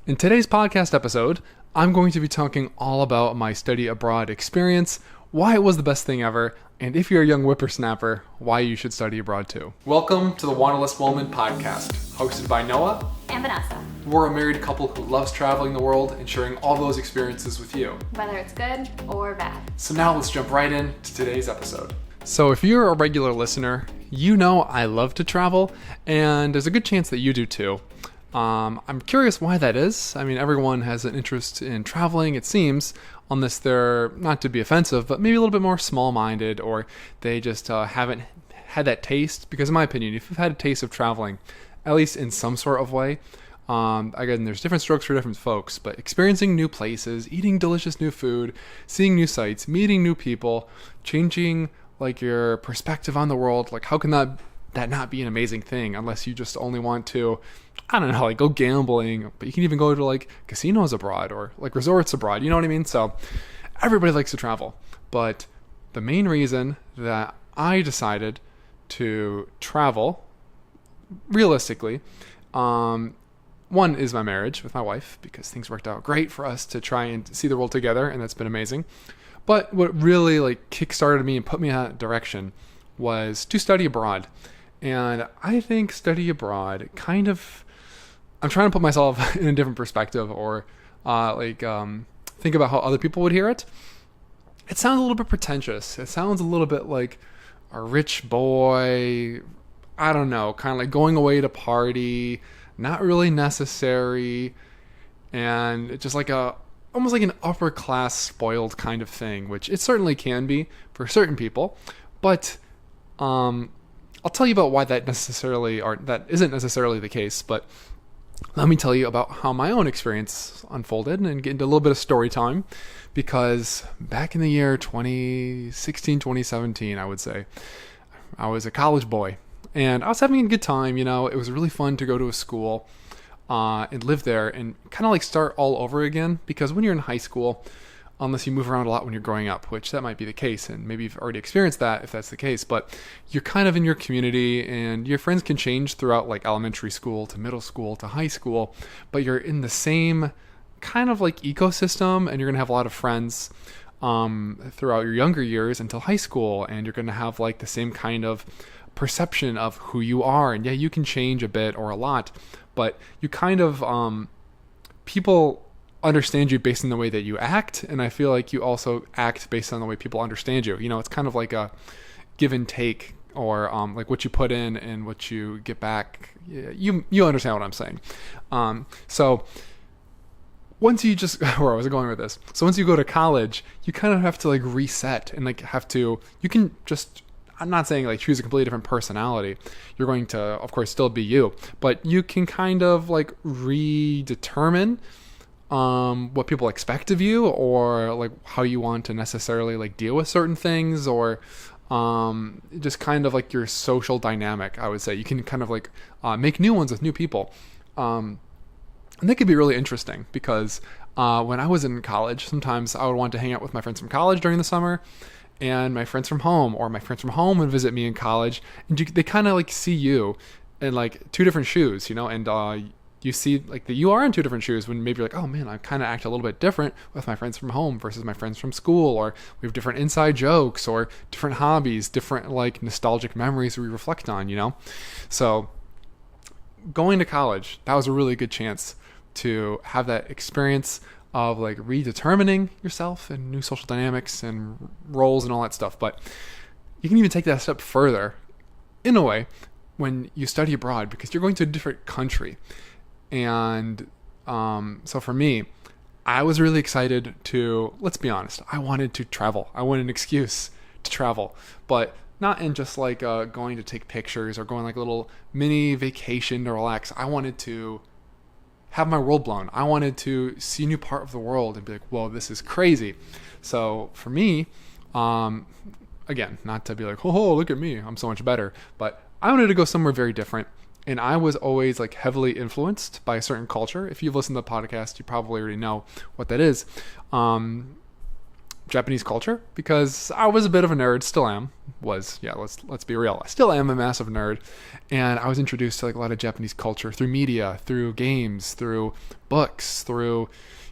In today's podcast episode, I'm going to be talking all about my study abroad experience, why it was the best thing ever, and if you're a young whippersnapper, why you should study abroad too. Welcome to the Wanderlust Woman podcast, hosted by Noah and Vanessa. We're a married couple who loves traveling the world and sharing all those experiences with you, whether it's good or bad. So now let's jump right into today's episode. So if you're a regular listener, you know I love to travel, and there's a good chance that you do too. I'm curious why that is. I mean, everyone has an interest in traveling, it seems, unless they're, not to be offensive, but maybe a little bit more small-minded, or they just haven't had that taste. Because in my opinion, if you've had a taste of traveling, at least in some sort of way, again, there's different strokes for different folks, but experiencing new places, eating delicious new food, seeing new sights, meeting new people, changing like your perspective on the world, like how can that not be an amazing thing unless you just only want to, I don't know, like go gambling, but you can even go to like casinos abroad or like resorts abroad, you know what I mean? So everybody likes to travel, but the main reason that I decided to travel, realistically, one is my marriage with my wife, because things worked out great for us to try and see the world together, and that's been amazing. But what really like kickstarted me and put me in that direction was to study abroad. And I think study abroad kind of, I'm trying to put myself in a different perspective, or think about how other people would hear it. It sounds a little bit pretentious. It sounds a little bit like a rich boy, I don't know, kind of like going away to party, not really necessary, and it's just like almost like an upper class spoiled kind of thing, which it certainly can be for certain people. But I'll tell you about why that isn't necessarily the case, but let me tell you about how my own experience unfolded and get into a little bit of story time, because back in the year 2016, 2017, I would say, I was a college boy and I was having a good time. You know, it was really fun to go to a school and live there and kind of like start all over again, because when you're in high school, unless you move around a lot when you're growing up, which that might be the case, and maybe you've already experienced that if that's the case, but you're kind of in your community and your friends can change throughout like elementary school to middle school to high school, but you're in the same kind of like ecosystem, and you're going to have a lot of friends throughout your younger years until high school, and you're going to have like the same kind of perception of who you are. And yeah, you can change a bit or a lot, but you kind of people understand you based on the way that you act, and I feel like you also act based on the way people understand you. You know, it's kind of like a give and take, or like what you put in and what you get back. You understand what I'm saying. So once you just, where I was going with this, so once you go to college, you kind of have to like reset and like you can just, I'm not saying like choose a completely different personality. You're going to, of course, still be you, but you can kind of like redetermine what people expect of you, or like how you want to necessarily like deal with certain things, or just kind of like your social dynamic. I would say you can kind of like make new ones with new people, and that could be really interesting, because when I was in college, sometimes I would want to hang out with my friends from college during the summer, and my friends from home, or my friends from home would visit me in college, and they kind of like see you in like two different shoes, you know, and you see like that you are in two different shoes, when maybe you're like, oh man, I kind of act a little bit different with my friends from home versus my friends from school, or we have different inside jokes or different hobbies, different like nostalgic memories we reflect on, you know? So going to college, that was a really good chance to have that experience of like redetermining yourself and new social dynamics and roles and all that stuff. But you can even take that a step further in a way when you study abroad, because you're going to a different country. And so for me, I was really excited to, let's be honest, I wanted to travel. I wanted an excuse to travel, but not in just like going to take pictures or going like a little mini vacation to relax. I wanted to have my world blown. I wanted to see a new part of the world and be like, whoa, this is crazy. So for me, again, not to be like, oh, look at me, I'm so much better, but I wanted to go somewhere very different. And I was always like heavily influenced by a certain culture. If you've listened to the podcast, you probably already know what that is. Japanese culture, because I was a bit of a nerd, still am. Let's be real. I still am a massive nerd, and I was introduced to like a lot of Japanese culture through media, through games, through books, through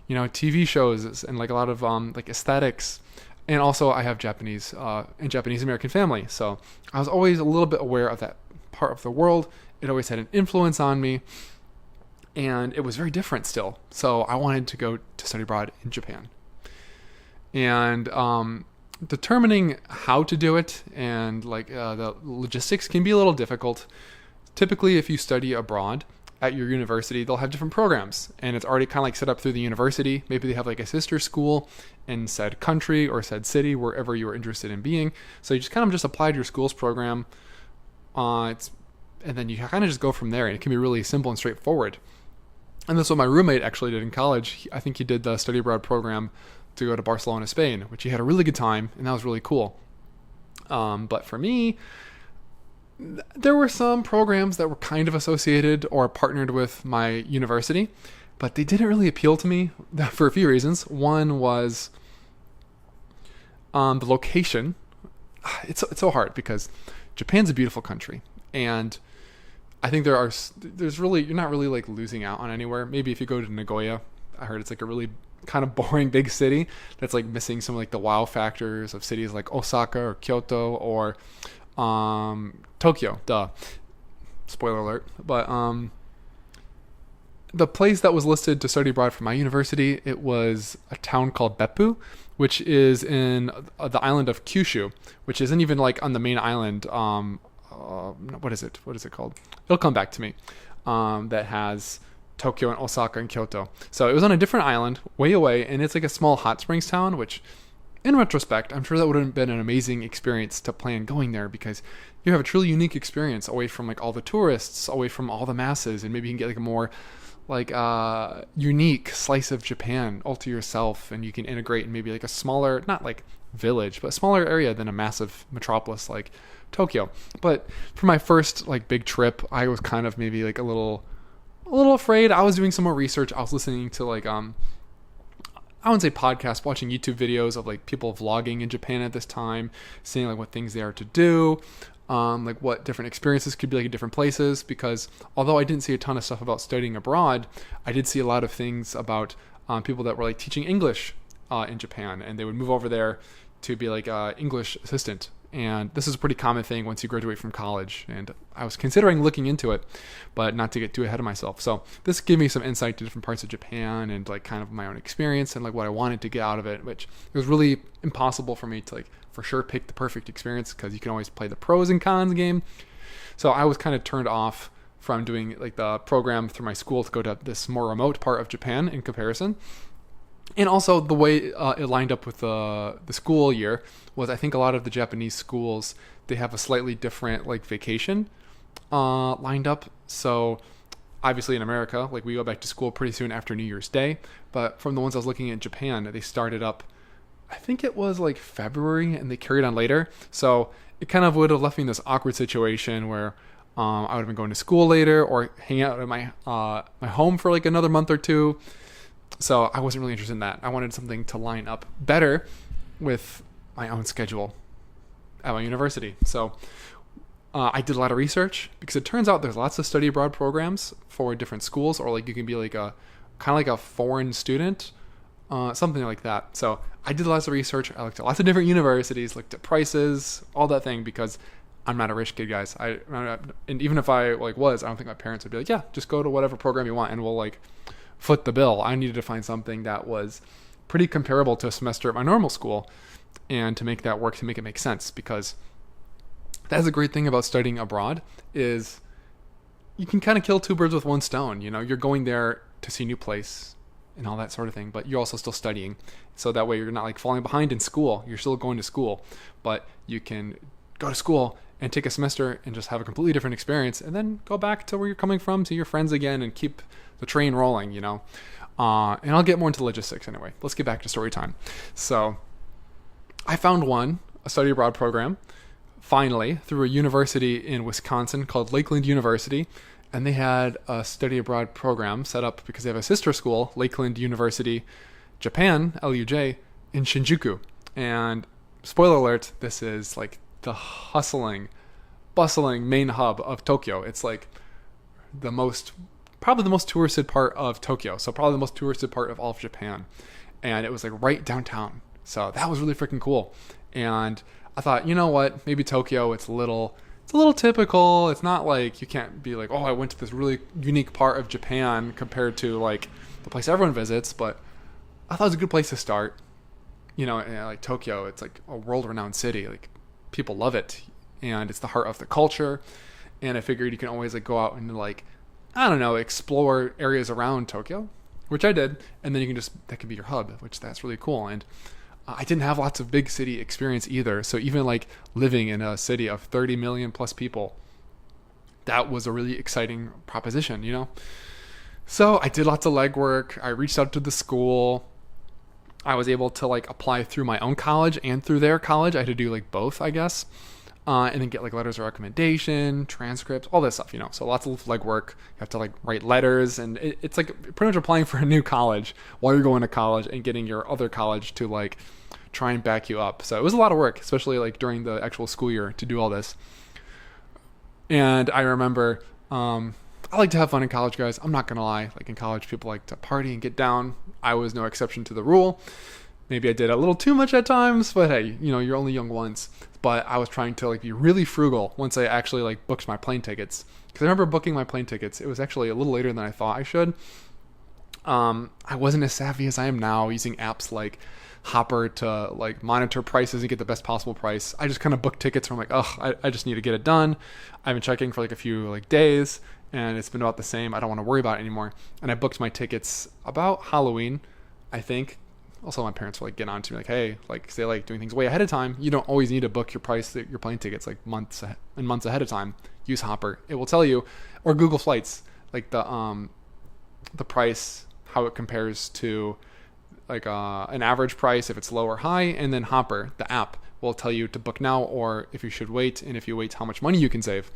TV shows, and like a lot of like aesthetics. And also I have Japanese and Japanese American family, so I was always a little bit aware of that part of the world. It always had an influence on me, and it was very different still. So I wanted to go to study abroad in Japan. And determining how to do it and like the logistics can be a little difficult. Typically, if you study abroad at your university, they'll have different programs, and it's already kind of like set up through the university. Maybe they have like a sister school in said country or said city, wherever you are interested in being. So you just kind of just applied your school's program, and then you kind of just go from there, and it can be really simple and straightforward. And that's what my roommate actually did in college. I think he did the study abroad program to go to Barcelona, Spain, which he had a really good time, and that was really cool. But for me, there were some programs that were kind of associated or partnered with my university, but they didn't really appeal to me for a few reasons. One was the location. It's so hard because Japan's a beautiful country, and I think there's really, you're not really like losing out on anywhere. Maybe if you go to Nagoya, I heard it's like a really kind of boring big city that's like missing some like the wow factors of cities like Osaka or Kyoto or Tokyo. Spoiler alert. But the place that was listed to study abroad for my university, it was a town called Beppu, which is in the island of Kyushu, which isn't even like on the main island. What is it called? It'll come back to me. That has Tokyo and Osaka and Kyoto. So it was on a different island, way away, and it's like a small hot springs town, which in retrospect, I'm sure that would have been an amazing experience to plan going there, because you have a truly unique experience away from like all the tourists, away from all the masses, and maybe you can get like a more like unique slice of Japan all to yourself, and you can integrate in maybe like a smaller, not like village, but a smaller area than a massive metropolis like Tokyo. But for my first like big trip, I was kind of maybe like a little afraid. I was doing some more research. I was listening to like I wouldn't say podcasts, watching YouTube videos of like people vlogging in Japan at this time, seeing like what things they are to do, like what different experiences could be like in different places. Because although I didn't see a ton of stuff about studying abroad, I did see a lot of things about people that were like teaching English in Japan, and they would move over there to be like English assistant. And this is a pretty common thing once you graduate from college. And I was considering looking into it, but not to get too ahead of myself. So this gave me some insight to different parts of Japan and like kind of my own experience and like what I wanted to get out of it, which it was really impossible for me to like for sure pick the perfect experience, because you can always play the pros and cons game. So I was kind of turned off from doing like the program through my school to go to this more remote part of Japan in comparison. And also the way it lined up with the school year was, I think a lot of the Japanese schools, they have a slightly different like vacation lined up. So obviously in America, like we go back to school pretty soon after New Year's Day. But from the ones I was looking at in Japan, they started up, I think it was like February, and they carried on later. So it kind of would have left me in this awkward situation where I would have been going to school later or hanging out at my home for like another month or two. So I wasn't really interested in that. I wanted something to line up better with my own schedule at my university. So I did a lot of research, because it turns out there's lots of study abroad programs for different schools, or like you can be like a kind of like a foreign student, something like that. So I did lots of research. I looked at lots of different universities, looked at prices, all that thing, because I'm not a rich kid, guys. And even if I like was, I don't think my parents would be like, yeah, just go to whatever program you want and we'll like foot the bill. I needed to find something that was pretty comparable to a semester at my normal school, and to make that work, to make it make sense, because that's a great thing about studying abroad is you can kind of kill two birds with one stone. You know, you're going there to see a new place and all that sort of thing, but you're also still studying. So that way you're not like falling behind in school. You're still going to school, but you can go to school and take a semester and just have a completely different experience, and then go back to where you're coming from, to your friends again, and keep the train rolling, you know. And I'll get more into logistics anyway. Let's get back to story time. So I found a study abroad program, finally, through a university in Wisconsin called Lakeland University. And they had a study abroad program set up because they have a sister school, Lakeland University, Japan, LUJ, in Shinjuku. And spoiler alert, this is like the hustling, bustling main hub of Tokyo. It's like probably the most touristed part of Tokyo. So probably the most touristed part of all of Japan. And it was like right downtown. So that was really freaking cool. And I thought, you know what? Maybe Tokyo, it's a little typical. It's not like you can't be like, oh, I went to this really unique part of Japan compared to like the place everyone visits. But I thought it was a good place to start. Like Tokyo, it's like a world-renowned city. Like people love it, and it's the heart of the culture. And I figured you can always like go out and like, I don't know, explore areas around Tokyo, which I did. And then that can be your hub, which that's really cool. And I didn't have lots of big city experience either. So even like living in a city of 30 million plus people, that was a really exciting proposition, So I did lots of legwork. I reached out to the school. I was able to like apply through my own college and through their college. I had to do like both, I guess. And then get like letters of recommendation, transcripts, all this stuff, So lots of legwork. You have to like write letters, and it's like pretty much applying for a new college while you're going to college and getting your other college to like try and back you up. So it was a lot of work, especially like during the actual school year to do all this. And I remember, I like to have fun in college, guys. I'm not going to lie. Like in college, people like to party and get down. I was no exception to the rule. Maybe I did a little too much at times, but hey, you're only young once. But I was trying to like be really frugal once I actually like booked my plane tickets. Because I remember booking my plane tickets. It was actually a little later than I thought I should. I wasn't as savvy as I am now using apps like Hopper to like monitor prices and get the best possible price. I just kind of booked tickets from like, I just need to get it done. I've been checking for like a few like days, and it's been about the same. I don't want to worry about it anymore. And I booked my tickets about Halloween, I think. Also, my parents were like getting on to me like, hey, like they like doing things way ahead of time. You don't always need to book your plane tickets like months ahead of time. Use Hopper. It will tell you, or Google Flights, like the price, how it compares to like an average price if it's low or high, and then Hopper, the app, will tell you to book now or if you should wait, and if you wait, how much money you can save.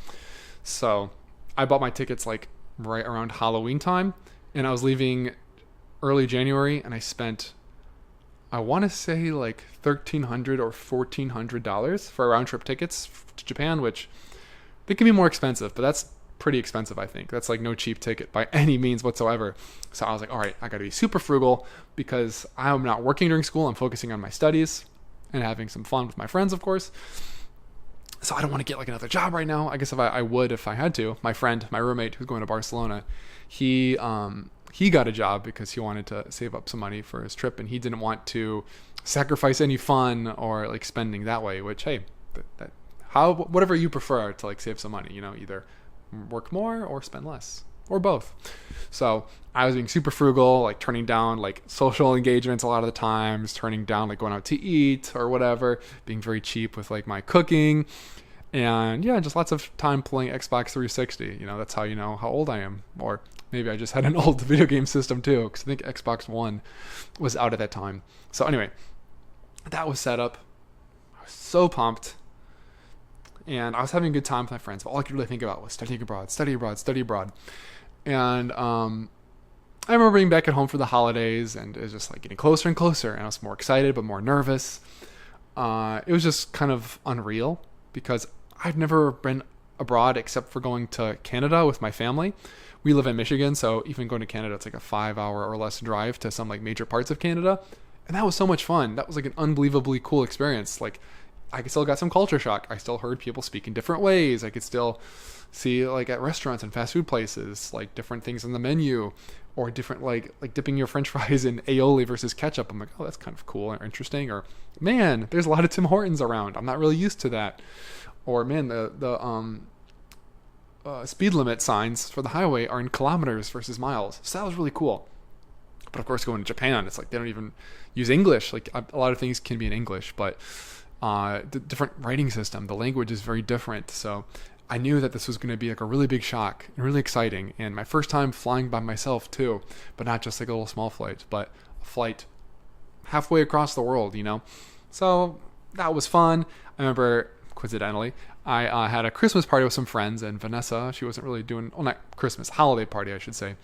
So I bought my tickets like right around Halloween time, and I was leaving early January, and I spent, I want to say like $1,300 or $1,400 for round trip tickets to Japan, which they can be more expensive, but that's pretty expensive, I think. That's like no cheap ticket by any means whatsoever. So I was like, all right, I got to be super frugal because I'm not working during school. I'm focusing on my studies and having some fun with my friends, of course. So I don't want to get like another job right now. I guess if I would, if I had to. My friend, my roommate who's going to Barcelona, he got a job because he wanted to save up some money for his trip, and he didn't want to sacrifice any fun or like spending that way, which, hey, whatever you prefer to like save some money, either work more or spend less or both. So I was being super frugal, like turning down like social engagements a lot of the times, turning down like going out to eat or whatever, being very cheap with like my cooking, and yeah, just lots of time playing Xbox 360. That's how you know how old I am. Or maybe I just had an old video game system too, because I think Xbox One was out at that time. So anyway, that was set up. I was so pumped. And I was having a good time with my friends, but all I could really think about was study abroad. And I remember being back at home for the holidays, and it was just like getting closer and closer, and I was more excited but more nervous. It was just kind of unreal because I'd never been abroad except for going to Canada with my family. We live in Michigan, so even going to Canada, it's like a 5-hour or less drive to some like major parts of Canada. And that was so much fun. That was like an unbelievably cool experience. Like, I still got some culture shock. I still heard people speak in different ways. I could still see like at restaurants and fast food places, like different things on the menu, or different like dipping your French fries in aioli versus ketchup. I'm like, oh, that's kind of cool or interesting. Or man, there's a lot of Tim Hortons around. I'm not really used to that. Or man, the speed limit signs for the highway are in kilometers versus miles. So that was really cool. But of course, going to Japan, it's like they don't even use English. Like a lot of things can be in English, but the different writing system, the language is very different. So I knew that this was going to be like a really big shock and really exciting. And my first time flying by myself too, but not just like a little small flight, but a flight halfway across the world, So that was fun. I remember, coincidentally, I had a Christmas party with some friends, and Vanessa, she wasn't really doing, well, not Christmas, holiday party, I should say.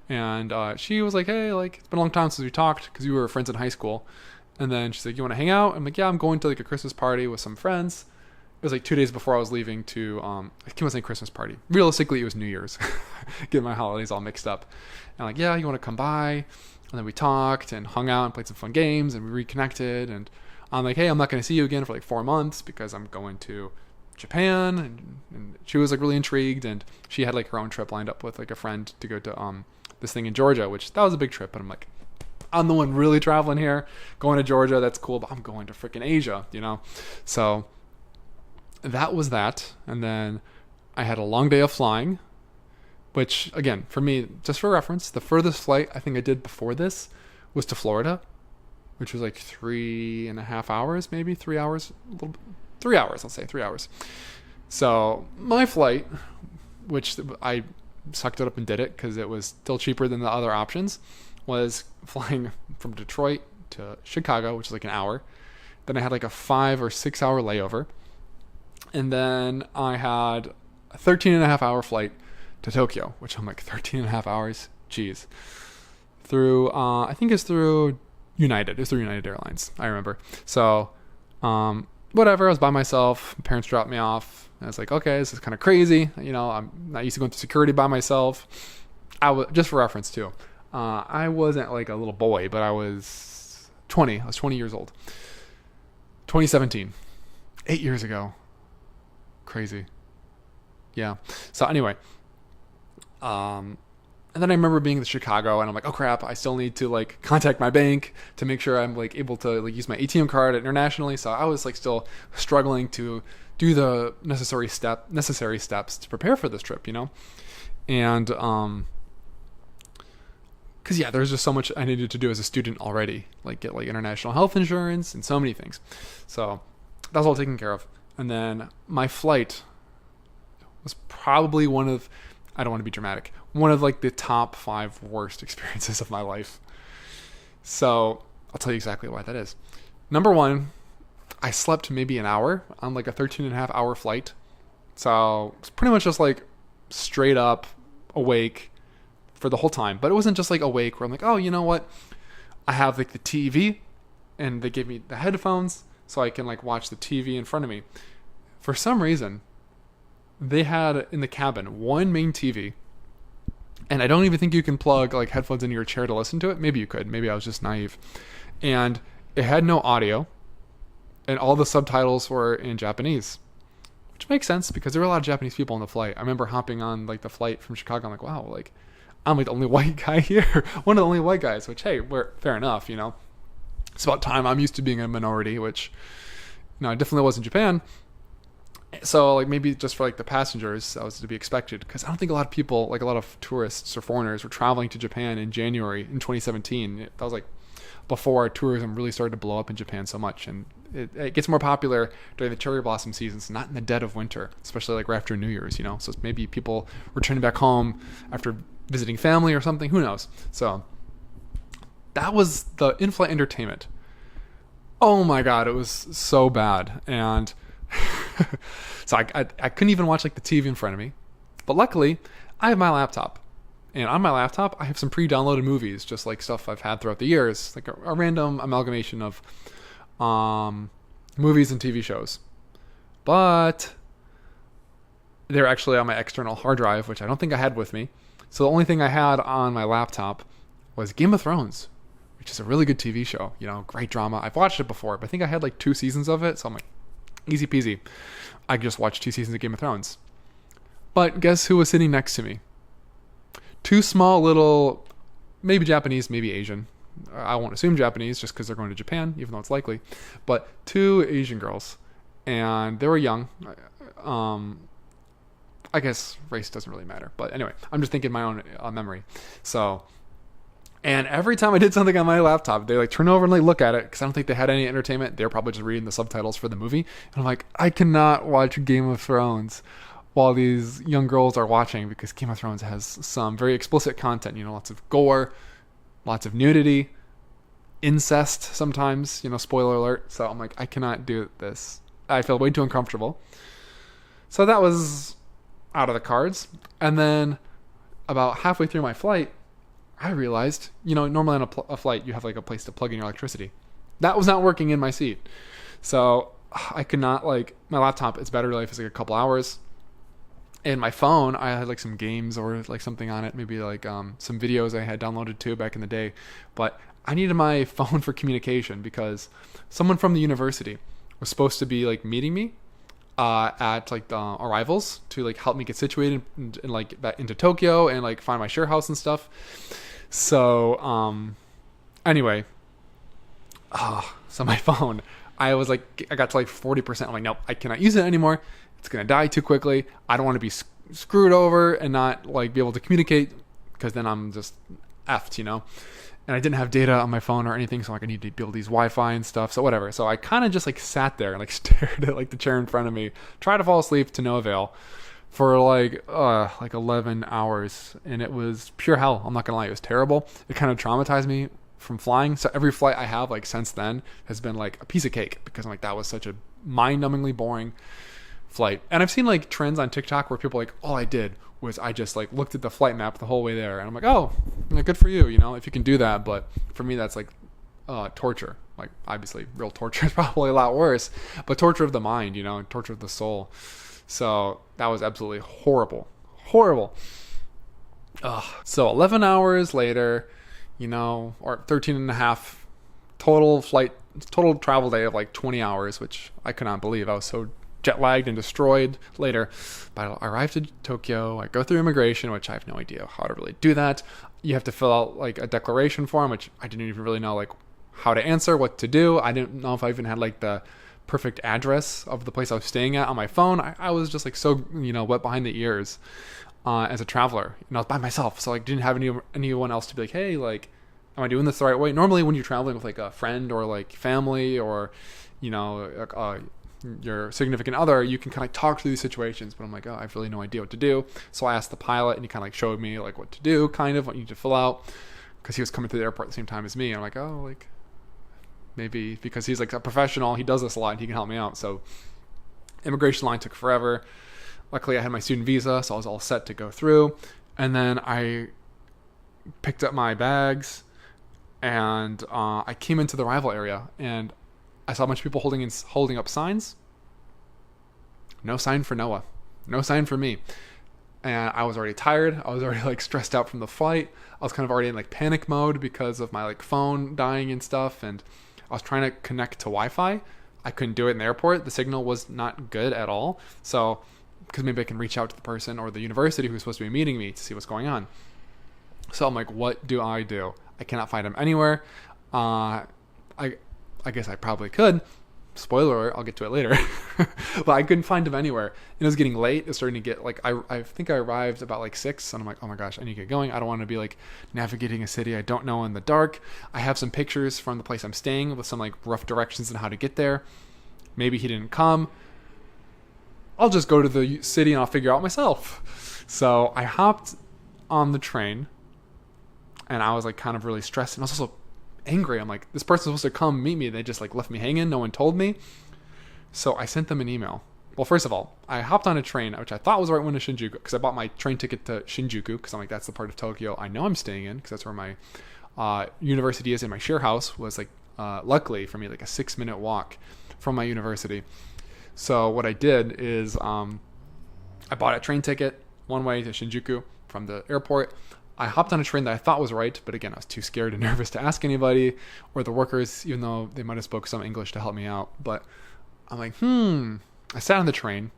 And she was like, hey, like, it's been a long time since we talked, because we were friends in high school. And then she's like, you want to hang out? I'm like, yeah, I'm going to like a Christmas party with some friends. It was like 2 days before I was leaving to, I keep on saying Christmas party. Realistically, it was New Year's. Getting my holidays all mixed up. And I'm like, yeah, you want to come by? And then we talked and hung out and played some fun games and we reconnected. And I'm like, hey, I'm not going to see you again for like 4 months because I'm going to Japan. And she was like really intrigued, and she had like her own trip lined up with like a friend to go to this thing in Georgia, which that was a big trip. And I'm like, I'm the one really traveling here, going to Georgia. That's cool, but I'm going to freaking Asia, you know? So that was that. And then I had a long day of flying, which again, for me, just for reference, the furthest flight I think I did before this was to Florida, which was like 3.5 hours, maybe 3 hours, 3 hours, I'll say 3 hours. So my flight, which I sucked it up and did it because it was still cheaper than the other options, was flying from Detroit to Chicago, which is like an hour. Then I had like a 5 or 6 hour layover. And then I had a 13.5 hour flight to Tokyo, which I'm like 13.5 hours. Jeez. Through, I think it's through United. It's through United Airlines. I remember. So, whatever. I was by myself. My parents dropped me off. I was like, okay, this is kind of crazy. You know, I'm not used to going through security by myself. Just for reference too. I wasn't like a little boy, but I was 20. I was 20 years old. 2017. 8 years ago. Crazy. Yeah. So anyway, and then I remember being in Chicago, and I'm like, oh crap, I still need to like contact my bank to make sure I'm like able to like use my ATM card internationally. So I was like still struggling to do the necessary steps to prepare for this trip, you know? And because yeah, there's just so much I needed to do as a student already, like get like international health insurance and so many things. So that was all taken care of. And then my flight was probably one of, I don't want to be dramatic, one of like the top 5 worst experiences of my life. So I'll tell you exactly why that is. Number one, I slept maybe an hour on like a 13.5 hour flight. So it's pretty much just like straight up awake for the whole time. But it wasn't just like awake where I'm like, oh, you know what? I have like the TV and they gave me the headphones so I can like watch the TV in front of me. For some reason, they had in the cabin one main TV, and I don't even think you can plug like headphones into your chair to listen to it. Maybe you could. Maybe I was just naive. And it had no audio, and all the subtitles were in Japanese, which makes sense because there were a lot of Japanese people on the flight. I remember hopping on like the flight from Chicago. I'm like, wow, like I'm like the only white guy here, one of the only white guys. Which hey, fair enough, you know. It's about time. I'm used to being a minority, which, you know, I definitely was in Japan. So, like, maybe just for, like, the passengers, that was to be expected. Because I don't think a lot of people, like, a lot of tourists or foreigners were traveling to Japan in January in 2017. That was, like, before tourism really started to blow up in Japan so much. And it gets more popular during the cherry blossom seasons, not in the dead of winter, especially, like, right after New Year's, you know? So maybe people returning back home after visiting family or something. Who knows? So that was the in-flight entertainment. Oh my god, it was so bad. And so I couldn't even watch like the TV in front of me. But luckily, I have my laptop. And on my laptop, I have some pre-downloaded movies, just like stuff I've had throughout the years, like a random amalgamation of movies and TV shows. But they're actually on my external hard drive, which I don't think I had with me. So the only thing I had on my laptop was Game of Thrones, which is a really good TV show, you know, great drama. I've watched it before, but I think I had like 2 seasons of it. So I'm like, easy peasy. I just watched 2 seasons of Game of Thrones. But guess who was sitting next to me? 2 small little, maybe Japanese, maybe Asian. I won't assume Japanese just because they're going to Japan, even though it's likely. But 2 Asian girls. And they were young. I guess race doesn't really matter. But anyway, I'm just thinking my own memory. So, and every time I did something on my laptop, they like turn over and like look at it because I don't think they had any entertainment. They were probably just reading the subtitles for the movie. And I'm like, I cannot watch Game of Thrones while these young girls are watching because Game of Thrones has some very explicit content. You know, lots of gore, lots of nudity, incest sometimes, you know, spoiler alert. So I'm like, I cannot do this. I feel way too uncomfortable. So that was out of the cards. And then about halfway through my flight, I realized, you know, normally on a flight, you have like a place to plug in your electricity. That was not working in my seat. So I could not, like, my laptop, its battery life is like a couple hours. And my phone, I had like some games or like something on it, maybe like some videos I had downloaded too back in the day. But I needed my phone for communication because someone from the university was supposed to be like meeting me at like the arrivals to like help me get situated and like that into Tokyo and like find my share house and stuff. So anyway, so my phone, I got to like 40%. I'm like, nope, I cannot use it anymore. It's going to die too quickly. I don't want to be screwed over and not like be able to communicate because then I'm just effed, And I didn't have data on my phone or anything. So like I need to build these Wi-Fi and stuff. So whatever. So I kind of just like sat there and like stared at like the chair in front of me, tried to fall asleep to no avail for like 11 hours. And it was pure hell. I'm not going to lie. It was terrible. It kind of traumatized me from flying. So every flight I have like since then has been like a piece of cake because I'm like, that was such a mind-numbingly boring flight. And I've seen like trends on TikTok where people are like, all I did was I just like looked at the flight map the whole way there. And I'm like, oh, good for you, if you can do that. But for me, that's like torture. Like obviously real torture is probably a lot worse, but torture of the mind, and torture of the soul. So that was absolutely horrible. So 11 hours later, or 13 and a half total travel day of like 20 hours, which I could not believe. I was so jet lagged and destroyed later. But I arrived in Tokyo. I go through immigration, which I have no idea how to really do that. You have to fill out like a declaration form, which I didn't even really know like how to answer, what to do. I didn't know if I even had like the perfect address of the place I was staying at on my phone. I was just like so wet behind the ears as a traveler. I was by myself, so like didn't have anyone else to be like, hey, like, am I doing this the right way? Normally when you're traveling with like a friend or like family or your significant other, you can kind of talk through these situations, but I'm like, I have really no idea what to do. So I asked the pilot and he kind of like showed me like what to do, kind of what you need to fill out, because he was coming through the airport at the same time as me. And I'm like, oh, like maybe because he's like a professional, he does this a lot and he can help me out. So immigration line took forever. Luckily I had my student visa, so I was all set to go through. And then I picked up my bags and I came into the arrival area and I saw a bunch of people holding up signs. No sign for Noah. No sign for me. And I was already tired. I was already like stressed out from the flight. I was kind of already in like panic mode because of my like phone dying and stuff. And I was trying to connect to Wi-Fi. I couldn't do it in the airport. The signal was not good at all. So, because maybe I can reach out to the person or the university who's supposed to be meeting me to see what's going on. So I'm like, what do? I cannot find him anywhere. I guess I probably could. Spoiler alert, I'll get to it later. But I couldn't find him anywhere. It was getting late. It was starting to get like, I think I arrived about like 6 and I'm like, oh my gosh, I need to get going. I don't want to be like navigating a city I don't know in the dark. I have some pictures from the place I'm staying with some like rough directions on how to get there. Maybe he didn't come. I'll just go to the city and I'll figure out myself. So I hopped on the train and I was like kind of really stressed. And I was also angry. I'm like, this person's supposed to come meet me. They just like left me hanging. No one told me. So I sent them an email. Well, first of all, I hopped on a train, which I thought was the right one to Shinjuku, because I bought my train ticket to Shinjuku, because I'm like, that's the part of Tokyo I know I'm staying in, because that's where my university is, and my share house was like, luckily for me, like a 6-minute walk from my university. So what I did is I bought a train ticket one way to Shinjuku from the airport. I hopped on a train that I thought was right, but again, I was too scared and nervous to ask anybody or the workers, even though they might have spoke some English to help me out. But I'm like, I sat on the train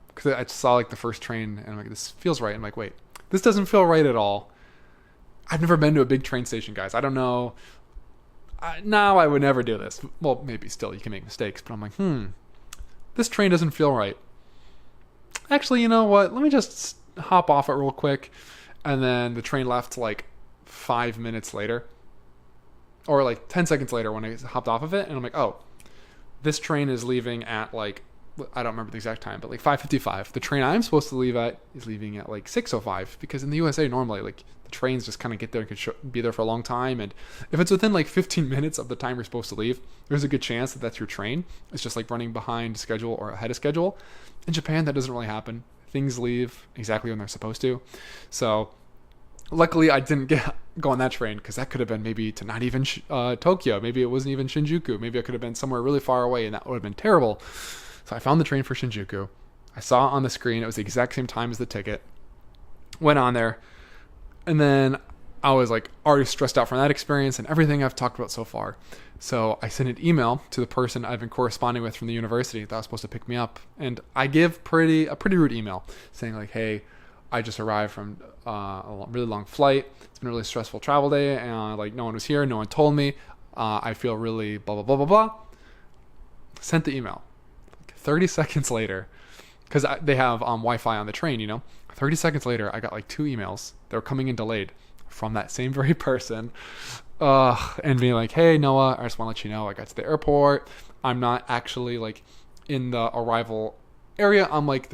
because I saw like the first train and I'm like, this feels right. I'm like, wait, this doesn't feel right at all. I've never been to a big train station, guys. I don't know. Now I would never do this. Well, maybe still you can make mistakes, but I'm like, this train doesn't feel right. Actually, you know what? Let me just hop off it real quick. And then the train left like 5 minutes later, or like 10 seconds later when I hopped off of it. And I'm like, oh, this train is leaving at like, I don't remember the exact time, but like 5:55. The train I'm supposed to leave at is leaving at like 6:05, because in the USA normally like the trains just kind of get there and could be there for a long time. And if it's within like 15 minutes of the time you're supposed to leave, there's a good chance that that's your train. It's just like running behind schedule or ahead of schedule. In Japan, that doesn't really happen. Things leave exactly when they're supposed to. So Luckily, I didn't go on that train because that could have been maybe to not even Tokyo. Maybe it wasn't even Shinjuku. Maybe I could have been somewhere really far away, and that would have been terrible. So I found the train for Shinjuku. I saw it on the screen. It was the exact same time as the ticket. Went on there, and then I was like already stressed out from that experience and everything I've talked about so far. So I sent an email to the person I've been corresponding with from the university that was supposed to pick me up, and I give a pretty rude email saying like, "Hey, I just arrived from a really long flight. It's been a really stressful travel day, and like no one was here, no one told me. I feel really blah blah blah blah blah." Sent the email. 30 seconds later, because they have Wi-Fi on the train, 30 seconds later, I got like 2 emails that were coming in delayed from that same very person, and being like, "Hey Noah, I just want to let you know I got to the airport. I'm not actually like in the arrival area. I'm like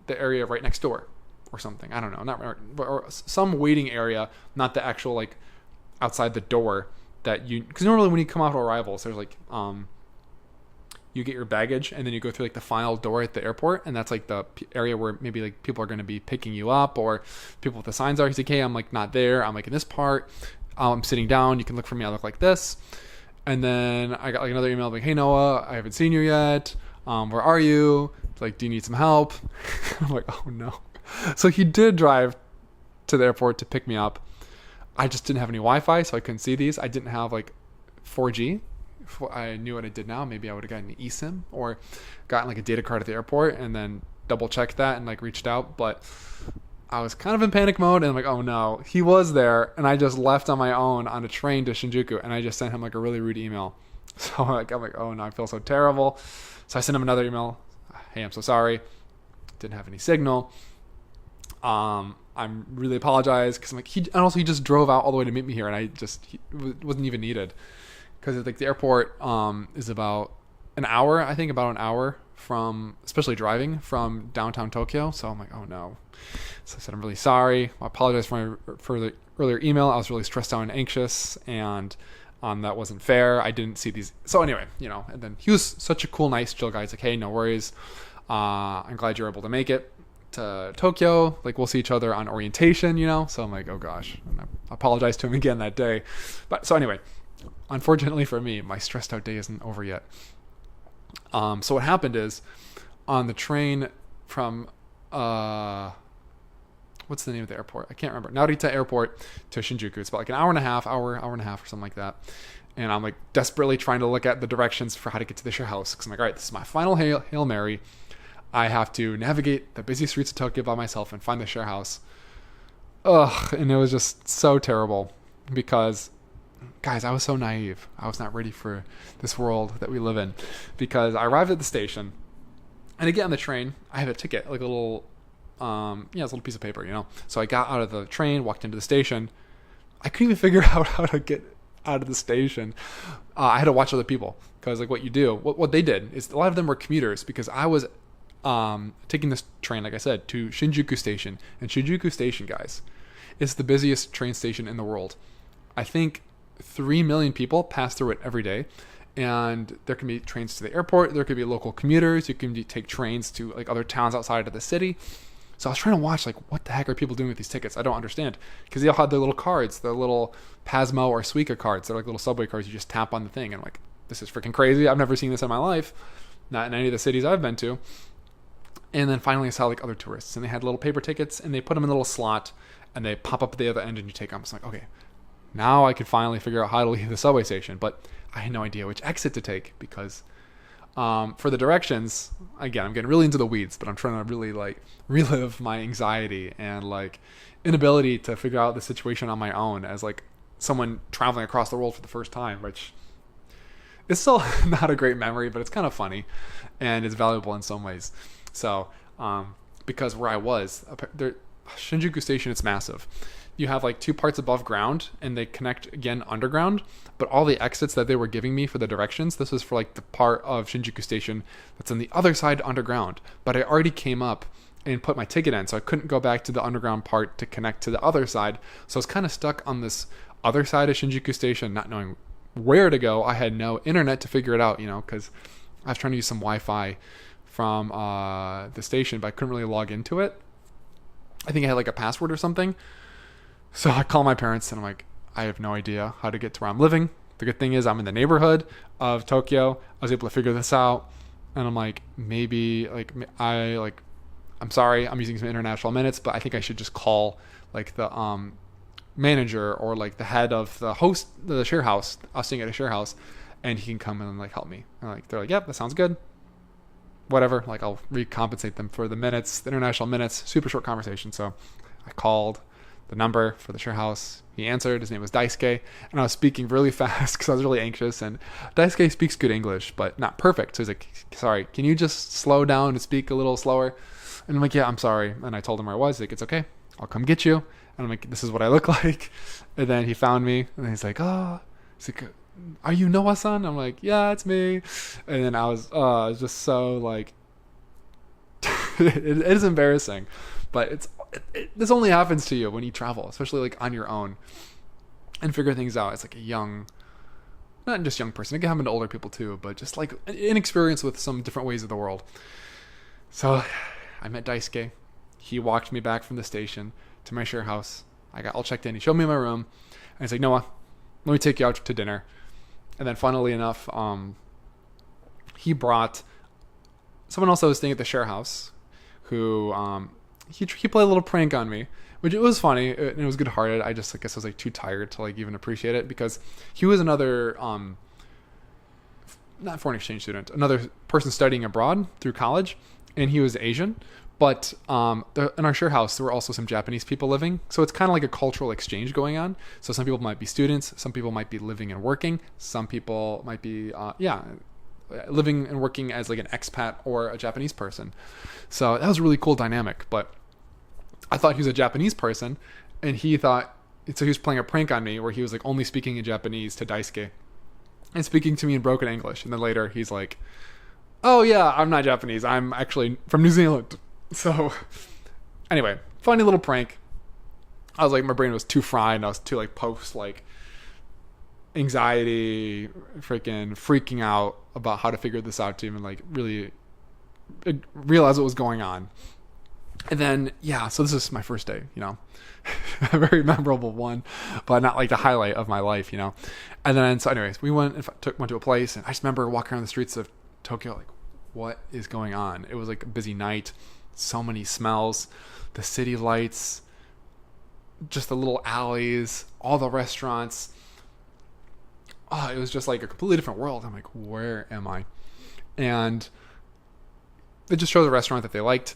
the area right next door." Or something, I don't know, or some waiting area, not the actual like outside the door that because normally when you come out of arrivals, there's like you get your baggage and then you go through like the final door at the airport, and that's like the area where maybe like people are going to be picking you up, or people with the signs are. He's like, "Hey, I'm like not there. I'm like in this part. I'm sitting down. You can look for me. I look like this." And then I got like another email like, "Hey Noah, I haven't seen you yet. Where are you? Like, do you need some help?" I'm like, "Oh no." So he did drive to the airport to pick me up. I just didn't have any Wi-Fi, so I couldn't see these. I didn't have like 4G. If I knew what I did now, maybe I would have gotten an eSIM or gotten like a data card at the airport and then double checked that and like reached out. But I was kind of in panic mode, and I'm like, oh no, he was there, and I just left on my own on a train to Shinjuku, and I just sent him like a really rude email. So I'm like, oh no, I feel so terrible. So I sent him another email. "Hey, I'm so sorry. Didn't have any signal. I'm really apologize," because I'm like, and also he just drove out all the way to meet me here, and he wasn't even needed, because like the airport is about an hour from, especially driving from downtown Tokyo. So I'm like, oh no. So I said, "I'm really sorry. I apologize for the earlier email. I was really stressed out and anxious, and that wasn't fair. I didn't see these." So anyway, and then he was such a cool, nice, chill guy. He's like, "Hey, no worries. I'm glad you were able to make it to Tokyo. Like, we'll see each other on orientation," So I'm like, oh gosh. And I apologized to him again that day. But so anyway, unfortunately for me, my stressed out day isn't over yet. So what happened is, on the train from what's the name of the airport? I can't remember. Narita Airport to Shinjuku. It's about like an hour and a half or something like that. And I'm like desperately trying to look at the directions for how to get to the share house, because I'm like, all right, this is my final Hail Mary. I have to navigate the busy streets of Tokyo by myself and find the share house. And it was just so terrible because, guys, I was so naive. I was not ready for this world that we live in, because I arrived at the station, and to get on the train, I have a ticket, like a little, it's a little piece of paper, So I got out of the train, walked into the station. I couldn't even figure out how to get out of the station. I had to watch other people, because like what they did is, a lot of them were commuters, because I was taking this train, like I said, to Shinjuku Station. And Shinjuku Station, guys, is the busiest train station in the world. I think 3 million people pass through it every day. And there can be trains to the airport. There could be local commuters. You can take trains to like other towns outside of the city. So I was trying to watch, like, what the heck are people doing with these tickets? I don't understand. Because they all had their little cards, their little Pasmo or Suica cards. They're like little subway cards. You just tap on the thing. And I'm like, this is freaking crazy. I've never seen this in my life. Not in any of the cities I've been to. And then finally I saw like other tourists, and they had little paper tickets, and they put them in a little slot, and they pop up at the other end, and you take them. It's like, okay, now I can finally figure out how to leave the subway station. But I had no idea which exit to take, because for the directions, again, I'm getting really into the weeds, but I'm trying to really like relive my anxiety and like inability to figure out the situation on my own as like someone traveling across the world for the first time, which is still not a great memory, but it's kind of funny and it's valuable in some ways. So, because where I was, Shinjuku Station, it's massive. You have like 2 parts above ground, and they connect again underground. But all the exits that they were giving me for the directions, this was for like the part of Shinjuku Station that's on the other side underground. But I already came up and put my ticket in, so I couldn't go back to the underground part to connect to the other side. So I was kind of stuck on this other side of Shinjuku Station, not knowing where to go. I had no internet to figure it out, because I was trying to use some Wi-Fi from the station, but I couldn't really log into it. I think I had like a password or something. So I call my parents and I'm like, I have no idea how to get to where I'm living. The good thing is I'm in the neighborhood of Tokyo. I was able to figure this out. And I'm like, maybe I'm sorry, I'm using some international minutes, but I think I should just call like the manager or like the head of the share house. I was staying at a share house, and he can come and like help me. And they're like, yep, that sounds good. Whatever. Like I'll recompensate them for the minutes, the international minutes. Super short conversation. So I called the number for the share house. He answered. His name was Daisuke, and I was speaking really fast because I was really anxious. And Daisuke speaks good English, but not perfect. So he's like, "Sorry, can you just slow down and speak a little slower?" And I'm like, "Yeah, I'm sorry." And I told him where I was. He's like, "It's okay. I'll come get you." And I'm like, "This is what I look like." And then he found me, and he's like, "Oh," he's like, "Are you Noah-san?" I'm like, "Yeah, it's me." And then I was just so like, it is embarrassing, but this only happens to you when you travel, especially like on your own and figure things out. It's like a young, not just young person. It can happen to older people too, but just like inexperience with some different ways of the world. So I met Daisuke. He walked me back from the station to my share house. I got all checked in. He showed me my room, and he's like, "Noah, let me take you out to dinner." And then funnily enough, he brought someone else that was staying at the share house who, he played a little prank on me, which it was funny and it was good-hearted. I guess I was like too tired to like even appreciate it, because he was another not foreign exchange student, another person studying abroad through college, and he was Asian. But in our share house, there were also some Japanese people living, so it's kind of like a cultural exchange going on. So some people might be students, some people might be living and working, some people might be living and working as like an expat or a Japanese person. So that was a really cool dynamic. But I thought he was a Japanese person, and he was playing a prank on me where he was like only speaking in Japanese to Daisuke and speaking to me in broken English. And then later he's like, "Oh yeah, I'm not Japanese. I'm actually from New Zealand." So anyway, funny little prank. I was like, my brain was too fried, and I was too like post like anxiety, freaking out about how to figure this out to even like really realize what was going on. And then so this is my first day, a very memorable one, but not like the highlight of my life, And then so anyways, we went to a place, and I just remember walking around the streets of Tokyo like, what is going on? It was like a busy night, so many smells, the city lights, just the little alleys, all the restaurants. It was just like a completely different world. I'm like, where am I? And they just showed the restaurant that they liked,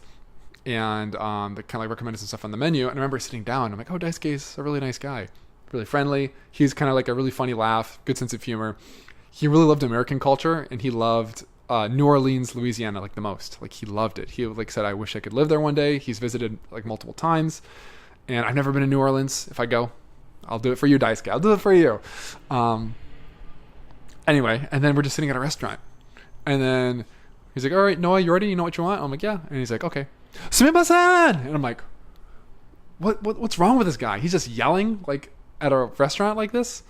and they kind of like recommended some stuff on the menu. And I remember sitting down, I'm like, oh, Daisuke's a really nice guy, really friendly. He's kind of like a really funny laugh, good sense of humor. He really loved American culture, and he loved New Orleans, Louisiana, like the most. Like he loved it. He like said, I wish I could live there one day. He's visited like multiple times, and I've never been to New Orleans. If I go, I'll do it for you, Daisuke. I'll do it for you. Anyway, and then we're just sitting at a restaurant, and then he's like, all right, Noah, you ready? You know what you want? I'm like, yeah. And he's like, okay. Sumimasen! And I'm like, what's wrong with this guy? He's just yelling like at a restaurant like this?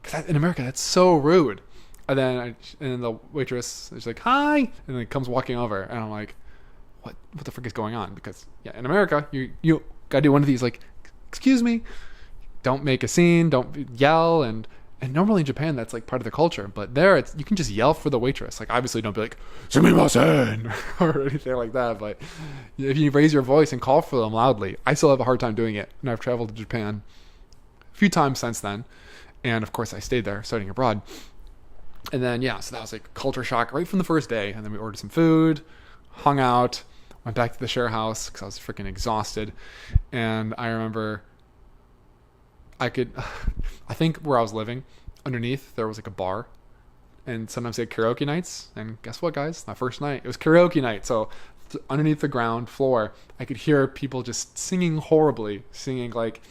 Because in America, that's so rude. And then the waitress is like, hi, and then comes walking over, and I'm like, what the frick is going on? Because in America, you gotta do one of these like, excuse me, don't make a scene, don't yell, and normally in Japan that's like part of the culture, but there you can just yell for the waitress. Like obviously don't be like sumimasen or anything like that, but if you raise your voice and call for them loudly, I still have a hard time doing it. And I've traveled to Japan a few times since then, and of course I stayed there studying abroad. And then so that was like culture shock right from the first day. And then we ordered some food, hung out, went back to the share house because I was freaking exhausted. And I remember I think where I was living, underneath there was like a bar, and sometimes they had karaoke nights. And guess what, guys? My first night, it was karaoke night. So underneath the ground floor, I could hear people just singing horribly, singing like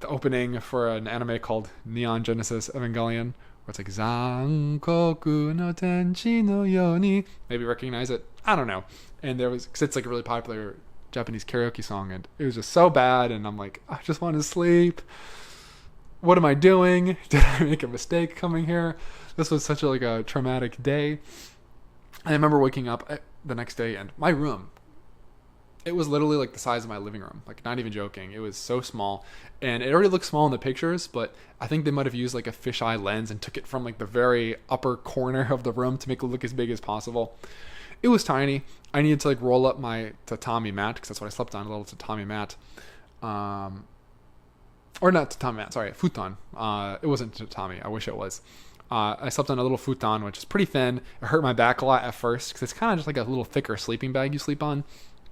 the opening for an anime called Neon Genesis Evangelion, where it's like Zankoku no tenchi no yoni. Maybe recognize it. I don't know. And because it's like a really popular Japanese karaoke song, and it was just so bad, and I'm like, I just want to sleep. What am I doing? Did I make a mistake coming here? This was such a traumatic day. And I remember waking up the next day, and my room, It was literally like the size of my living room. Like, not even joking. It was so small. And it already looked small in the pictures, but I think they might have used like a fisheye lens and took it from like the very upper corner of the room to make it look as big as possible. It was tiny. I needed to like roll up my tatami mat, because that's what I slept on, a little tatami mat. Or not tatami mat, sorry, futon. It wasn't tatami. I wish it was. I slept on a little futon, which is pretty thin. It hurt my back a lot at first, because it's kind of just like a little thicker sleeping bag you sleep on.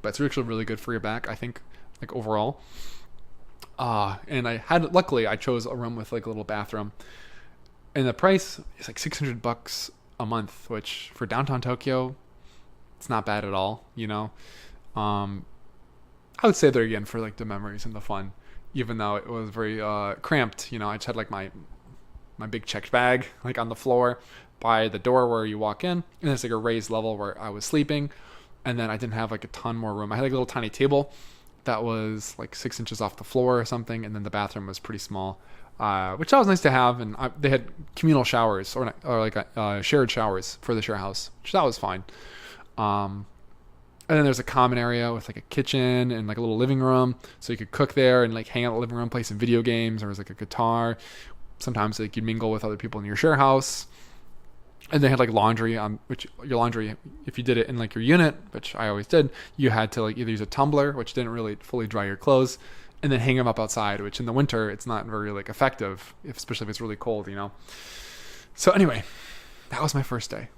But it's actually really good for your back, I think, like overall. And luckily I chose a room with like a little bathroom. And the price is like $600 a month, which for downtown Tokyo, it's not bad at all, you know. I would stay there again for like the memories and the fun, even though it was very cramped. You know, I just had like my big checked bag like on the floor by the door where you walk in, and there's like a raised level where I was sleeping, and then I didn't have like a ton more room. I had like a little tiny table that was like 6 inches off the floor or something, and then the bathroom was pretty small, which that was nice to have. And they had communal showers or like shared showers for the share house, which that was fine. And then there's a common area with like a kitchen and like a little living room, so you could cook there and like hang out in the living room, play some video games. There was like a guitar. Sometimes like you'd mingle with other people in your share house. And they had like laundry, which your laundry, if you did it in like your unit, which I always did, you had to like either use a tumbler, which didn't really fully dry your clothes, and then hang them up outside, which in the winter it's not very like effective, especially if it's really cold, you know. So anyway, that was my first day.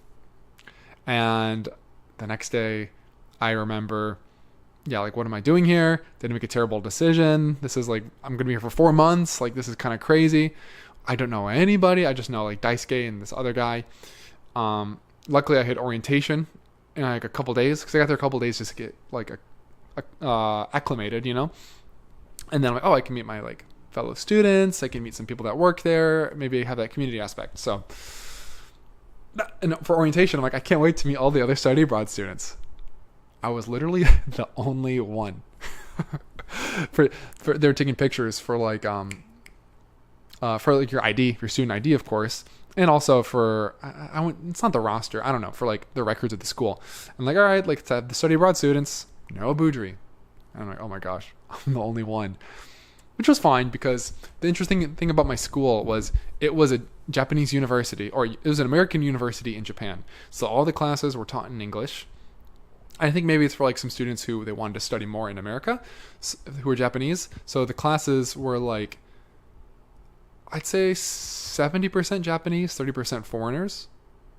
And the next day, I remember, like, what am I doing here? Didn't make a terrible decision. This is like, I'm gonna be here for 4 months. Like, this is kind of crazy. I don't know anybody. I just know like Daisuke and this other guy. Luckily I had orientation in like a couple days, because I got there a couple days just to get like acclimated, you know. And then I'm like, I can meet my like fellow students. I can meet some people that work there. Maybe have that community aspect. So, and for orientation, I'm like, I can't wait to meet all the other study abroad students. I was literally the only one. for they're taking pictures for like your ID, your student ID, of course, and also for it's not the roster, I don't know, for like the records of the school. I'm like, all right, like, to have the study abroad students, no Budri. I'm like, oh my gosh, I'm the only one, which was fine, because the interesting thing about my school was it was a Japanese university, or it was an American university in Japan, so all the classes were taught in English. I think maybe it's for like some students who they wanted to study more in America, who were Japanese. So the classes were like, I'd say 70% Japanese, 30% foreigners,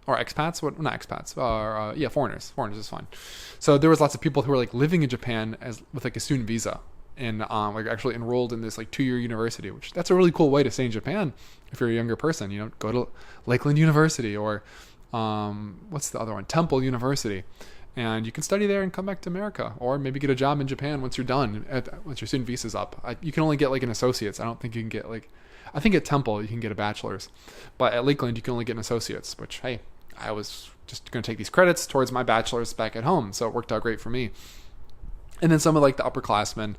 or expats. Not expats. Foreigners. Foreigners is fine. So there was lots of people who were like living in Japan with like a student visa, and like actually enrolled in this like 2-year university, which that's a really cool way to stay in Japan if you're a younger person. You know, go to Lakeland University, or what's the other one? Temple University. And you can study there and come back to America, or maybe get a job in Japan once you're done, once your student visa's up. You can only get like an associate's. I don't think you can get like, I think at Temple you can get a bachelor's, but at Lakeland you can only get an associate's, which, hey, I was just going to take these credits towards my bachelor's back at home, so it worked out great for me. And then some of like the upperclassmen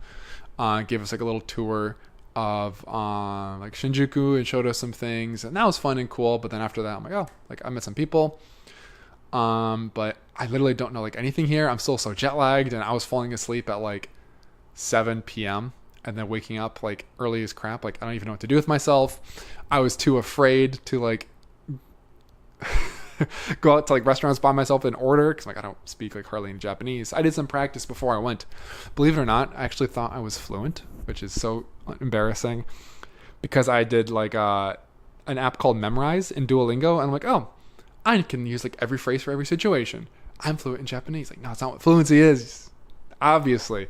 gave us like a little tour of like Shinjuku and showed us some things, and that was fun and cool. But then after that, I'm like, oh, like I met some people. But I literally don't know like anything here. I'm still so jet lagged, and I was falling asleep at like 7 p.m. and then waking up like early as crap. Like, I don't even know what to do with myself. I was too afraid to like go out to like restaurants by myself and order, because like I don't speak like hardly any Japanese. I did some practice before I went. Believe it or not, I actually thought I was fluent, which is so embarrassing, because I did like an app called Memrise in Duolingo, and I'm like, oh, I can use like every phrase for every situation. I'm fluent in Japanese. Like, no, it's not what fluency is, obviously.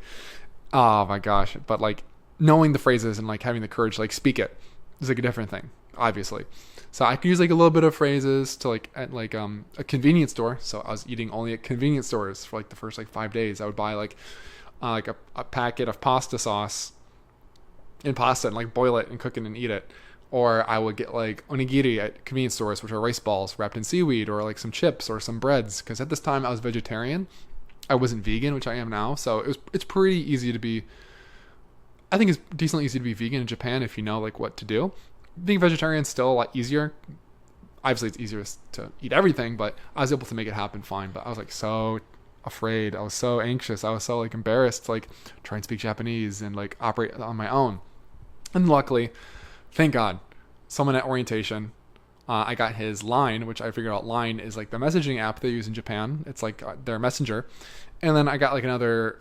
Oh my gosh. But like knowing the phrases and like having the courage to like speak it is like a different thing, obviously. So I could use like a little bit of phrases to like at like a convenience store. So I was eating only at convenience stores for like the first like 5 days. I would buy like a packet of pasta sauce and pasta and like boil it and cook it and eat it. Or I would get like onigiri at convenience stores, which are rice balls wrapped in seaweed, or like some chips or some breads. Because at this time I was vegetarian. I wasn't vegan, which I am now. So it's pretty easy to be, I think it's decently easy to be vegan in Japan if you know like what to do. Being vegetarian is still a lot easier. Obviously it's easier to eat everything, but I was able to make it happen fine. But I was like afraid. I was so anxious. I was so like embarrassed to like try and speak Japanese and like operate on my own. And luckily, thank God, someone at orientation, I got his Line, which I figured out Line is like the messaging app they use in Japan. It's like their messenger. And then I got like another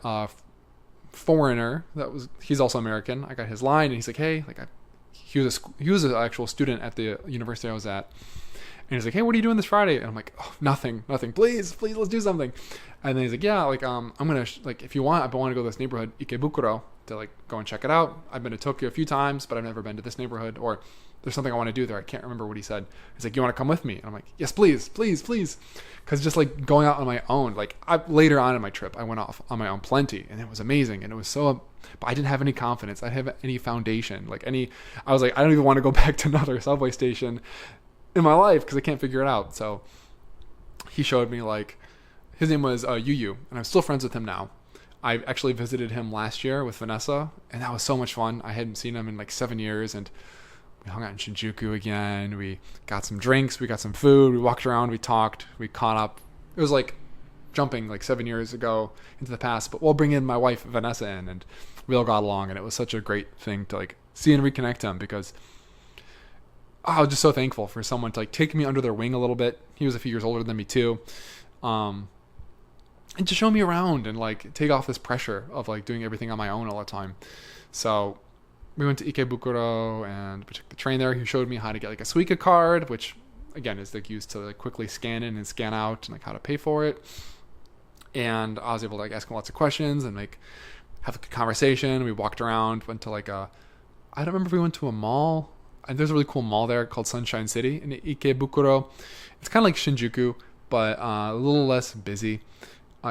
foreigner he's also American. I got his Line, and he's like, hey, like he was an actual student at the university I was at. And he's like, hey, what are you doing this Friday? And I'm like, oh, nothing. Please, let's do something. And then he's like, yeah, like, I'm going to, like, if you want, I want to go to this neighborhood, Ikebukuro, to, like, go and check it out. I've been to Tokyo a few times, but I've never been to this neighborhood. Or there's something I want to do there. I can't remember what he said. He's like, you want to come with me? And I'm like, yes, please. Because just, like, going out on my own, like, later on in my trip, I went off on my own plenty. And it was amazing. And it was so, but I didn't have any confidence. I didn't have any foundation. I was like, I don't even want to go back to another subway station in my life because I can't figure it out. So he showed me, like, his name was Yu, and I'm still friends with him now. I actually visited him last year with Vanessa, and that was so much fun. I hadn't seen him in like 7 years, and we hung out in Shinjuku again. We got some drinks, we got some food, we walked around, we talked, we caught up. It was like jumping like 7 years ago into the past, but we'll bring in my wife Vanessa in, and we all got along, and it was such a great thing to like see and reconnect him, because I was just so thankful for someone to like take me under their wing a little bit. He was a few years older than me too. And to show me around and like take off this pressure of like doing everything on my own all the time. So we went to Ikebukuro and we took the train there. He showed me how to get like a Suica card, which again is like used to like quickly scan in and scan out and like how to pay for it. And I was able to like ask him lots of questions and like have a good conversation. We walked around, went to like I don't remember if we went to a mall. And there's a really cool mall there called Sunshine City in Ikebukuro. It's kind of like Shinjuku, but a little less busy.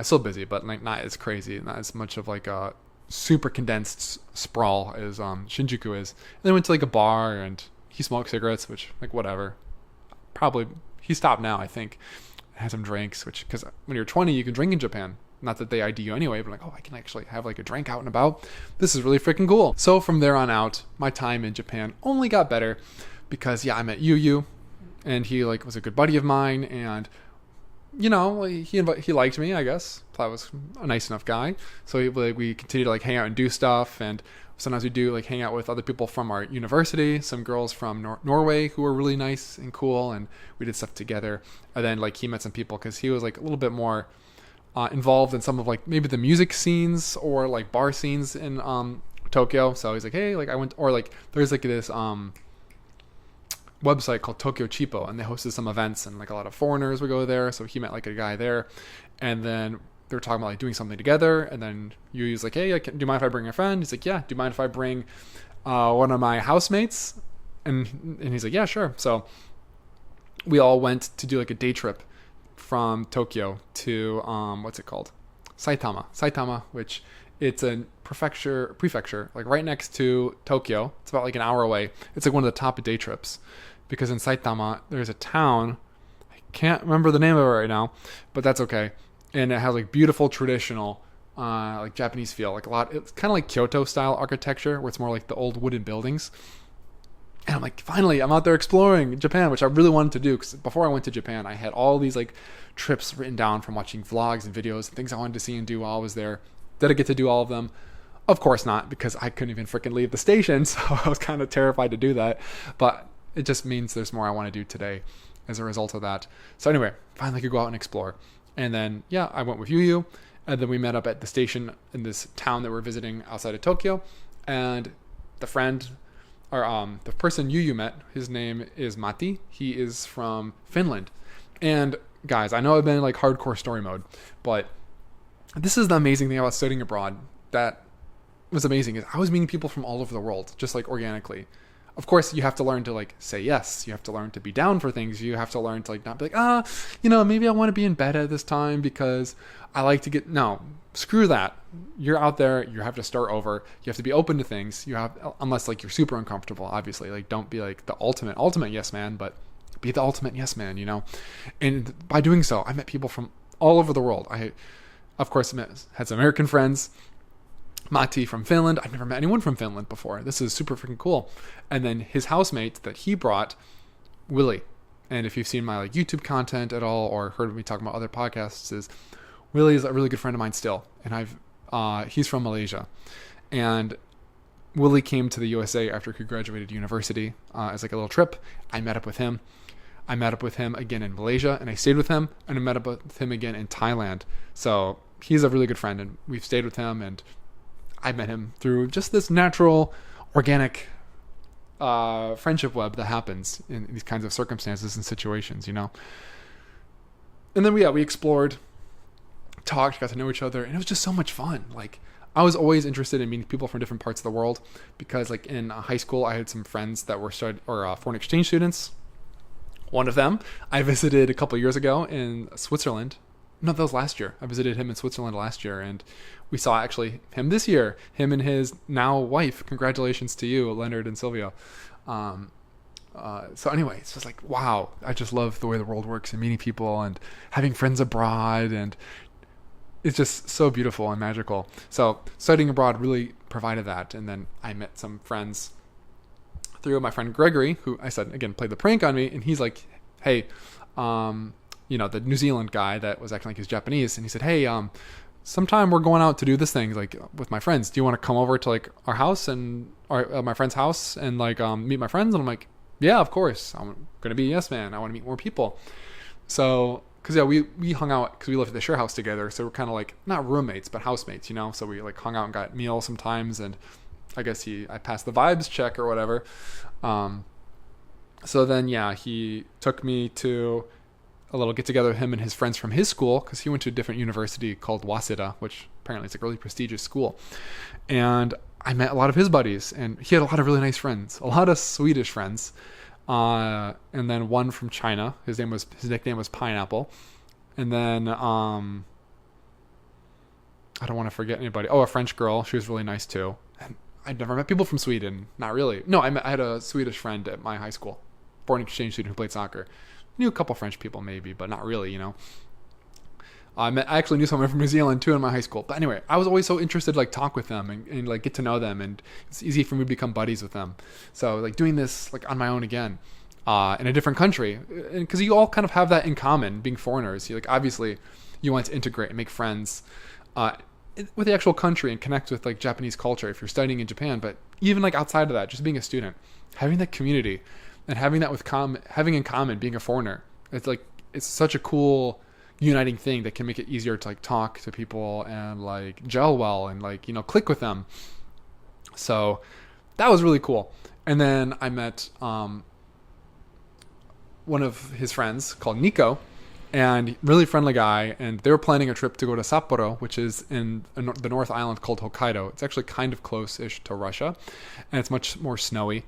Still busy, but like not as crazy, not as much of like a super condensed sprawl as Shinjuku is. And then went to like a bar, and he smoked cigarettes, which like whatever. Probably he stopped now, I think. Had some drinks, which because when you're 20, you can drink in Japan. Not that they ID you anyway, but like, oh, I can actually have like a drink out and about. This is really freaking cool. So from there on out, my time in Japan only got better because I met Yu, and he like was a good buddy of mine, and you know, he liked me, I guess. Thought I was a nice enough guy. So we continued to like hang out and do stuff, and sometimes we do like hang out with other people from our university, some girls from Norway who were really nice and cool, and we did stuff together. And then like he met some people because he was like a little bit more involved in some of like maybe the music scenes or like bar scenes in Tokyo. So he's like, hey, like I went, or like there's like this website called Tokyo Cheapo, and they hosted some events, and like a lot of foreigners would go there. So he met like a guy there, and then they were talking about like doing something together. And then Yu's like, hey, do you mind if I bring a friend? He's like, yeah. Do you mind if I bring one of my housemates? And he's like, yeah, sure. So we all went to do like a day trip from Tokyo to what's it called? Saitama, which it's a prefecture, like right next to Tokyo. It's about like an hour away. It's like one of the top day trips, because in Saitama there's a town, I can't remember the name of it right now, but that's okay. And it has like beautiful traditional like Japanese feel, like a lot. It's kind of like Kyoto style architecture, where it's more like the old wooden buildings. And I'm like, finally, I'm out there exploring Japan, which I really wanted to do, because before I went to Japan, I had all these like trips written down from watching vlogs and videos and things I wanted to see and do while I was there. Did I get to do all of them? Of course not, because I couldn't even freaking leave the station, so I was kind of terrified to do that. But it just means there's more I want to do today as a result of that. So anyway, finally could go out and explore. And then, I went with Yu, and then we met up at the station in this town that we're visiting outside of Tokyo. And the person Yu met, his name is Matti. He is from Finland. And guys, I know I've been in like hardcore story mode, but this is the amazing thing about studying abroad that was amazing, is I was meeting people from all over the world, just like organically. Of course, you have to learn to like say yes. You have to learn to be down for things. You have to learn to like not be like, maybe I want to be in bed at this time because I like to get, no, screw that. You're out there. You have to start over. You have to be open to things. You have, unless like you're super uncomfortable, obviously, like don't be like the ultimate yes man, but be the ultimate yes man, And by doing so, I met people from all over the world. I, of course, had some American friends. Matti from Finland. I've never met anyone from Finland before. This is super freaking cool. And then his housemate that he brought, Willie. And if you've seen my like YouTube content at all, or heard me talk about other podcasts, is Willie is a really good friend of mine still, and he's from Malaysia, and Willie came to the USA after he graduated university as like a little trip. I met up with him. I met up with him again in Malaysia, and I stayed with him, and I met up with him again in Thailand. So he's a really good friend, and we've stayed with him, and I met him through just this natural, organic friendship web that happens in these kinds of circumstances and situations, you know. And then we explored, talked, got to know each other, and it was just so much fun. Like, I was always interested in meeting people from different parts of the world because, like, in high school, I had some friends that were foreign exchange students. One of them I visited a couple years ago in Switzerland. No, that was last year. I visited him in Switzerland last year, and we saw actually him this year. Him and his now wife. Congratulations to you, Leonard and Sylvia. So anyway, it's just like, wow. I just love the way the world works and meeting people and having friends abroad, and it's just so beautiful and magical. So studying abroad really provided that. And then I met some friends through my friend Gregory, who I said, again, played the prank on me. And he's like, hey, the New Zealand guy that was acting like he's Japanese. And he said, hey, sometime we're going out to do this thing, like with my friends. Do you want to come over to like our house or my friend's house and like meet my friends? And I'm like, yeah, of course. I'm going to be a yes man. I want to meet more people. So, because yeah, we hung out because we lived at the share house together, so we're kind of like not roommates but housemates, you know. So we like hung out and got meals sometimes, and I guess I passed the vibes check or whatever. So then yeah, he took me to a little get together with him and his friends from his school, because he went to a different university called Waseda, which apparently is a really prestigious school. And I met a lot of his buddies, and he had a lot of really nice friends, a lot of Swedish friends. And then one from China. His nickname was Pineapple. And then I don't want to forget anybody. Oh, a French girl. She was really nice too. And I'd never met people from Sweden. Not really. No, I had a Swedish friend at my high school, foreign exchange student who played soccer. Knew a couple French people maybe, but not really, you know. I actually knew someone from New Zealand too in my high school. But anyway, I was always so interested to like talk with them and like get to know them, and it's easy for me to become buddies with them. So like doing this like on my own again, in a different country, and because you all kind of have that in common, being foreigners. You like obviously you want to integrate and make friends with the actual country and connect with like Japanese culture if you're studying in Japan. But even like outside of that, just being a student, having that community and having that having in common being a foreigner, it's such a cool uniting thing that can make it easier to like talk to people and like gel well and like, you know, click with them. So that was really cool. And then I met one of his friends called Nico, and really friendly guy, and they were planning a trip to go to Sapporo, which is in the North Island called Hokkaido. It's actually kind of close-ish to Russia, and it's much more snowy.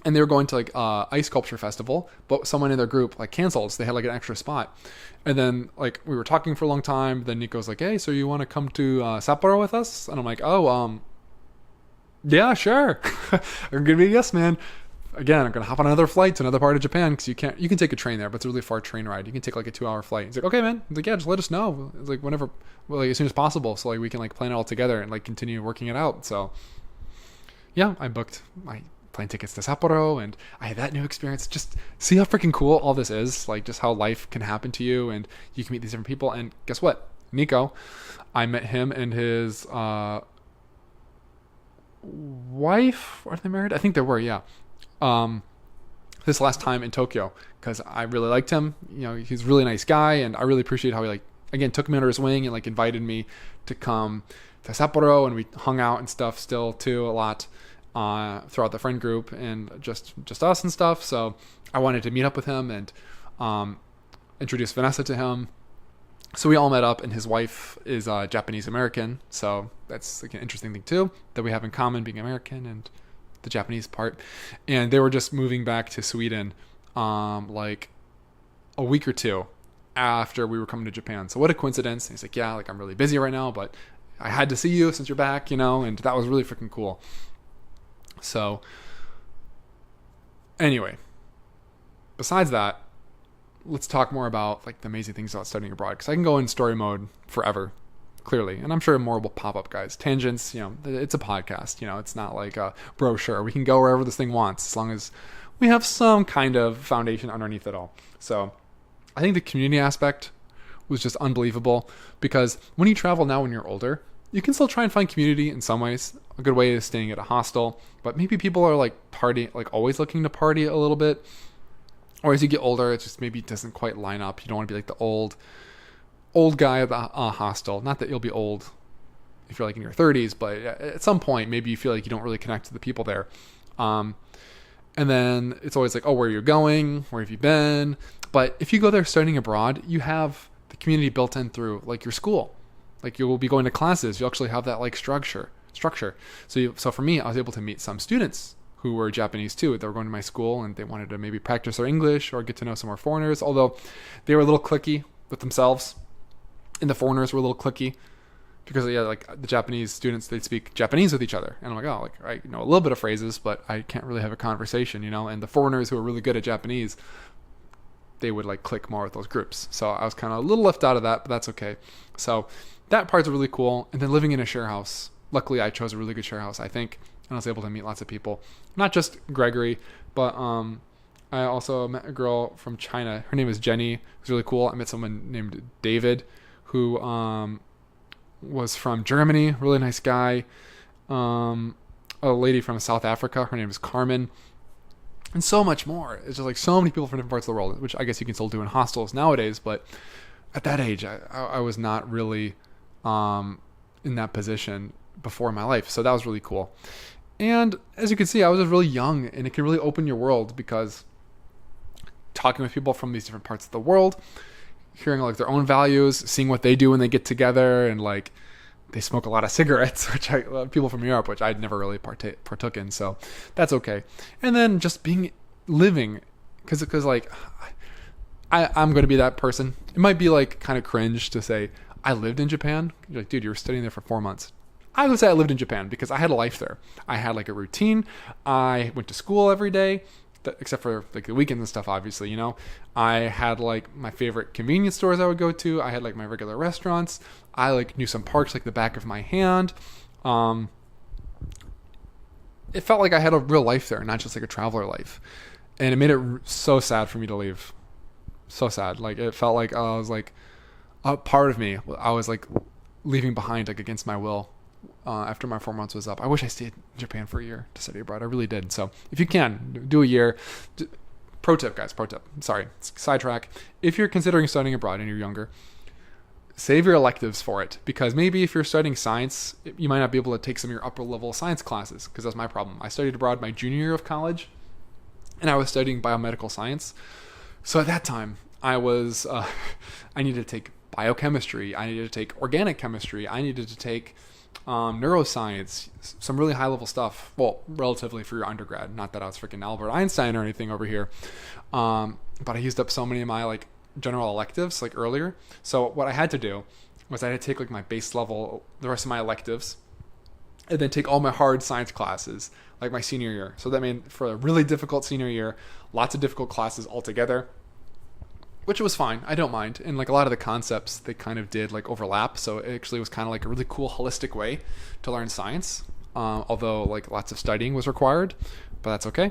And they were going to like ice sculpture festival, but someone in their group like canceled, so they had like an extra spot. And then like we were talking for a long time. Then Nico's like, "Hey, so you want to come to Sapporo with us?" And I'm like, "Oh, yeah, sure. I'm gonna be a yes man." Again, I'm gonna hop on another flight to another part of Japan because you can take a train there, but it's a really far train ride. You can take like a 2-hour flight. He's like, "Okay, man." He's like, "Yeah, just let us know. It's like whenever, well, like, as soon as possible, so like we can like plan it all together and like continue working it out." So yeah, I booked my plane tickets to Sapporo, and I had that new experience. Just see how freaking cool all this is, like just how life can happen to you and you can meet these different people. And guess what? Nico, I met him and his wife. Are they married? I think they were, yeah. This last time in Tokyo, because I really liked him. You know, he's a really nice guy, and I really appreciate how he like, again, took me under his wing and like invited me to come to Sapporo, and we hung out and stuff still too a lot throughout the friend group and just us and stuff. So I wanted to meet up with him and introduce Vanessa to him. So we all met up, and his wife is Japanese American, so that's like an interesting thing too that we have in common, being American and the Japanese part. And they were just moving back to Sweden like a week or two after we were coming to Japan. So what a coincidence. And he's like, "Yeah, like I'm really busy right now, but I had to see you since you're back, you know." And that was really freaking cool. So anyway, besides that, let's talk more about like the amazing things about studying abroad, because I can go in story mode forever, clearly, and I'm sure more will pop up, guys. Tangents, you know, it's a podcast, you know, it's not like a brochure. We can go wherever this thing wants as long as we have some kind of foundation underneath it all. So I think the community aspect was just unbelievable, because when you travel now when you're older, you can still try and find community in some ways. A good way is staying at a hostel, but maybe people are like party, like always looking to party a little bit. Or as you get older, it just maybe doesn't quite line up. You don't want to be like the old guy at the hostel. Not that you'll be old if you're like in your 30s, but at some point, maybe you feel like you don't really connect to the people there. And then it's always like, oh, where are you going? Where have you been? But if you go there studying abroad, you have the community built in through like your school. Like you will be going to classes. You actually have that like structure. So for me, I was able to meet some students who were Japanese too. They were going to my school and they wanted to maybe practice their English or get to know some more foreigners, although they were a little cliquey with themselves. And the foreigners were a little cliquey because like the Japanese students, they'd speak Japanese with each other. And I'm like, oh, like I know a little bit of phrases, but I can't really have a conversation, And the foreigners who are really good at Japanese, they would like click more with those groups. So I was kind of a little left out of that, but that's okay. So that part's really cool. And then living in a share house. Luckily, I chose a really good share house, I think. And I was able to meet lots of people. Not just Gregory, but I also met a girl from China. Her name is Jenny. It was really cool. I met someone named David who was from Germany. Really nice guy. A lady from South Africa. Her name is Carmen. And so much more. It's just like so many people from different parts of the world, which I guess you can still do in hostels nowadays. But at that age, I was not really in that position before in my life. So that was really cool. And as you can see, I was just really young, and it can really open your world, because talking with people from these different parts of the world, hearing like their own values, seeing what they do when they get together, and like they smoke a lot of cigarettes, which people from Europe, which I'd never really partook in. So that's okay. And then just living, because like I'm going to be that person. It might be like kind of cringe to say I lived in Japan. You're like, dude, you were studying there for 4 months. I would say I lived in Japan because I had a life there. I had like a routine. I went to school every day, except for like the weekends and stuff, obviously, I had like my favorite convenience stores I would go to. I had like my regular restaurants. I like knew some parks like the back of my hand. It felt like I had a real life there, not just like a traveler life. And it made it so sad for me to leave. So sad. Like it felt like I was like a part of me. I was like leaving behind like against my will. After my 4 months was up. I wish I stayed in Japan for a year to study abroad. I really did. So if you can, do a year. Pro tip, guys. Pro tip. Sorry. Sidetrack. If you're considering studying abroad and you're younger, save your electives for it. Because maybe if you're studying science, you might not be able to take some of your upper level science classes. Because that's my problem. I studied abroad my junior year of college. And I was studying biomedical science. So at that time, I needed to take biochemistry. I needed to take organic chemistry. I needed to take neuroscience, some really high level stuff. Well, relatively for your undergrad. Not that I was freaking Albert Einstein or anything over here. But I used up so many of my like general electives like earlier. So what I had to do was I had to take like my base level, the rest of my electives, and then take all my hard science classes like my senior year. So that meant for a really difficult senior year, lots of difficult classes altogether, which was fine. I don't mind. And like a lot of the concepts they kind of did like overlap. So it actually was kind of like a really cool holistic way to learn science. Although like lots of studying was required, but that's okay.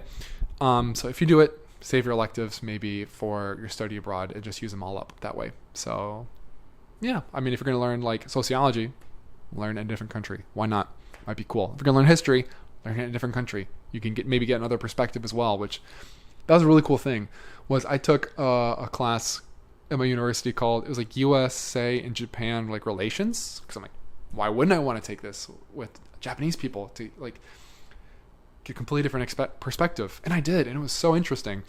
So if you do it, save your electives maybe for your study abroad and just use them all up that way. So yeah, I mean, if you're going to learn like sociology, learn in a different country. Why not? Might be cool. If you're going to learn history, learn in a different country. You can maybe get another perspective as well, which that was a really cool thing. Was I took a class at my university called, it was like USA and Japan like relations, because I'm like, why wouldn't I want to take this with Japanese people to like get a completely different perspective? And I did, and it was so interesting.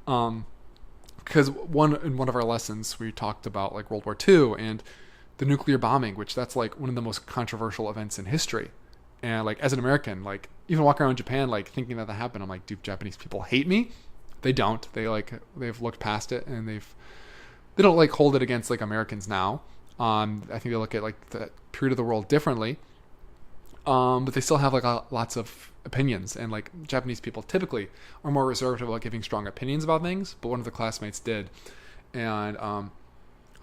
Because in one of our lessons we talked about like World War II and the nuclear bombing, which that's like one of the most controversial events in history. And like as an American, like even walking around Japan like thinking that happened, I'm like, do Japanese people hate me? They don't. They've looked past it, and they don't like hold it against like Americans now. I think they look at like the period of the world differently. But they still have like lots of opinions, and like Japanese people typically are more reserved about giving strong opinions about things. But one of the classmates did, and a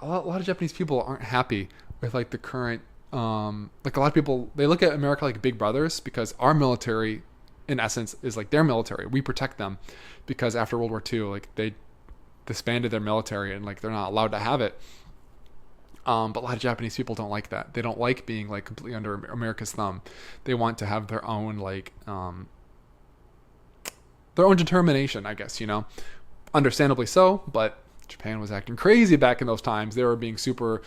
lot of Japanese people aren't happy with like the current. Like a lot of people, they look at America like big brothers, because our military, in essence, is like their military. We protect them, because after World War II, like they disbanded their military and like they're not allowed to have it. But a lot of Japanese people don't like that. They don't like being like completely under America's thumb. They want to have their own their own determination, I guess, understandably so, but Japan was acting crazy back in those times. They were being super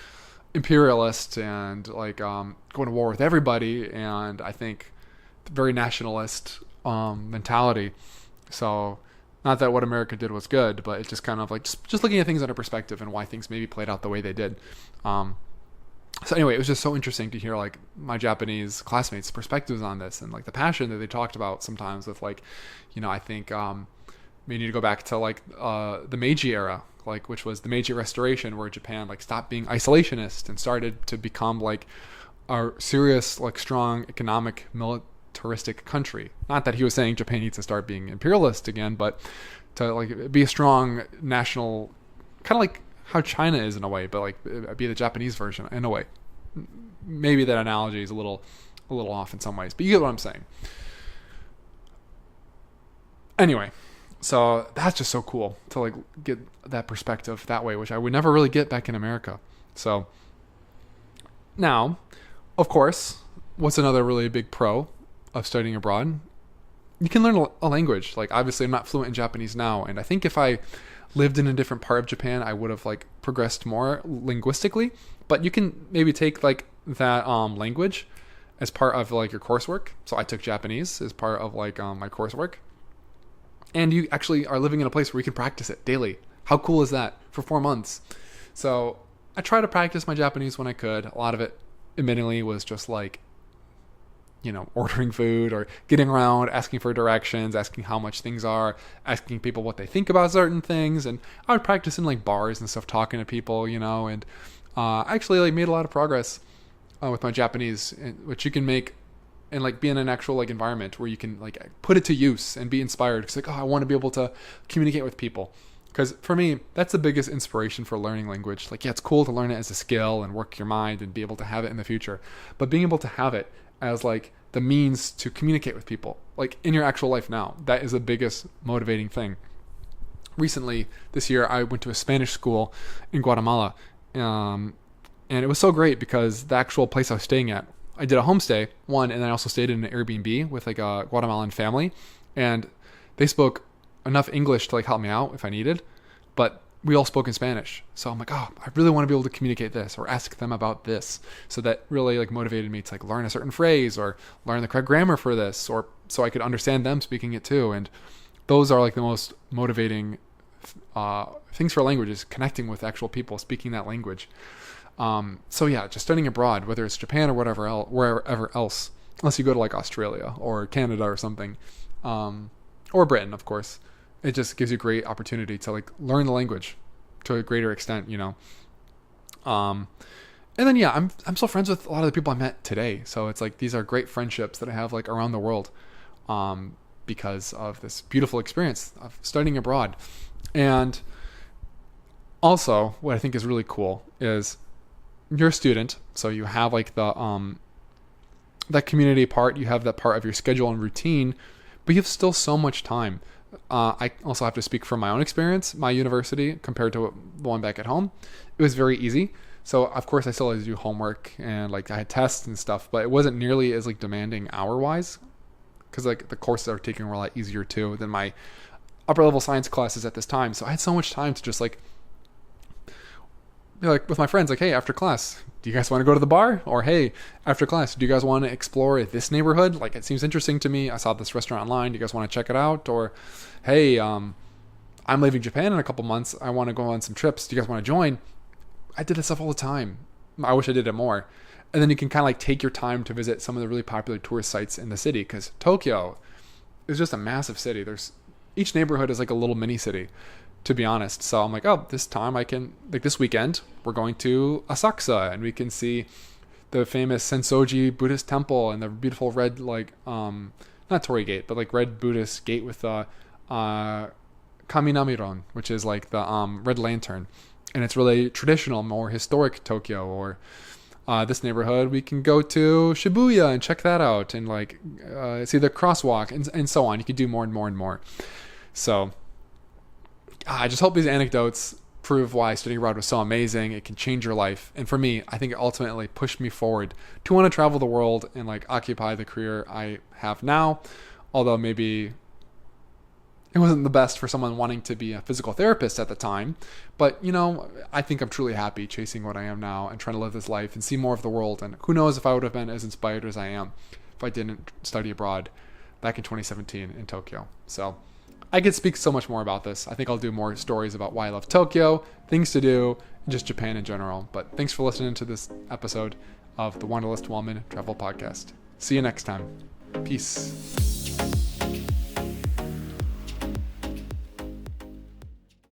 imperialist and like going to war with everybody, and I think very nationalist mentality. So not that what America did was good, but it's just kind of like just looking at things under perspective and why things maybe played out the way they did. So anyway, it was just so interesting to hear like my Japanese classmates' perspectives on this and like the passion that they talked about sometimes with like, I think we need to go back to like the Meiji era, like which was the Meiji Restoration, where Japan like stopped being isolationist and started to become like a serious, like strong economic militaristic country. Not that he was saying Japan needs to start being imperialist again, but to like be a strong national, kind of like how China is in a way, but like be the Japanese version in a way. Maybe that analogy is a little off in some ways, but you get what I'm saying. Anyway, so that's just so cool to like get that perspective that way, which I would never really get back in America. So now, of course, what's another really big pro of studying abroad? You can learn a language. Like obviously I'm not fluent in Japanese now, and I think if I lived in a different part of Japan, I would have like progressed more linguistically. But you can maybe take like that language as part of like your coursework. So I took Japanese as part of like my coursework, and you actually are living in a place where you can practice it daily. How cool is that for 4 months? So I try to practice my Japanese when I could. A lot of it, admittingly, was just like ordering food or getting around, asking for directions, asking how much things are, asking people what they think about certain things. And I would practice in like bars and stuff, talking to people, and I actually like made a lot of progress with my Japanese, which you can make and like be in an actual like environment where you can like put it to use and be inspired. It's like, I want to be able to communicate with people. Because for me, that's the biggest inspiration for learning language. Like, yeah, it's cool to learn it as a skill and work your mind and be able to have it in the future. But being able to have it as like the means to communicate with people, like in your actual life now, that is the biggest motivating thing. Recently, this year, I went to a Spanish school in Guatemala. And it was so great because the actual place I was staying at, I did a homestay, and then I also stayed in an Airbnb with like a Guatemalan family. And they spoke enough English to like help me out if I needed, but we all spoke in Spanish. So I'm like, I really want to be able to communicate this or ask them about this. So that really like motivated me to like learn a certain phrase or learn the correct grammar for this, or so I could understand them speaking it too. And those are like the most motivating things for languages, connecting with actual people speaking that language. So yeah, just studying abroad, whether it's Japan or wherever else, unless you go to like Australia or Canada or something, or Britain, of course. It just gives you a great opportunity to like learn the language to a greater extent, And then yeah, I'm still friends with a lot of the people I met today. So it's like these are great friendships that I have like around the world, because of this beautiful experience of studying abroad. And also, what I think is really cool is you're a student, so you have like the that community part, you have that part of your schedule and routine, but you have still so much time. I also have to speak from my own experience. My university, compared to the one back at home, it was very easy. So of course I still had to do homework and like I had tests and stuff, but it wasn't nearly as like demanding hour-wise, because like the courses I were taking were a lot easier too than my upper level science classes at this time. So I had so much time to just like be like with my friends, like, hey, after class, do you guys want to go to the bar? Or hey, after class, do you guys want to explore this neighborhood? Like, it seems interesting to me. I saw this restaurant online. Do you guys want to check it out? Or hey, I'm leaving Japan in a couple months. I want to go on some trips. Do you guys want to join? I did this stuff all the time. I wish I did it more. And then you can kind of like take your time to visit some of the really popular tourist sites in the city, because Tokyo is just a massive city. Each neighborhood is like a little mini city, to be honest. So I'm like, this time I can, like this weekend, we're going to Asakusa and we can see the famous Sensoji Buddhist temple and the beautiful red, like, not Torii Gate, but like red Buddhist gate with the Kaminamiron, which is like the red lantern. And it's really traditional, more historic Tokyo. Or this neighborhood, we can go to Shibuya and check that out and like see the crosswalk and so on. You can do more and more and more. So I just hope these anecdotes prove why studying abroad was so amazing. It can change your life. And for me, I think it ultimately pushed me forward to want to travel the world and like occupy the career I have now. Although maybe it wasn't the best for someone wanting to be a physical therapist at the time. But, I think I'm truly happy chasing what I am now and trying to live this life and see more of the world. And who knows if I would have been as inspired as I am if I didn't study abroad back in 2017 in Tokyo. So I could speak so much more about this. I think I'll do more stories about why I love Tokyo, things to do, and just Japan in general. But thanks for listening to this episode of the Wanderlust Wellman Travel Podcast. See you next time. Peace.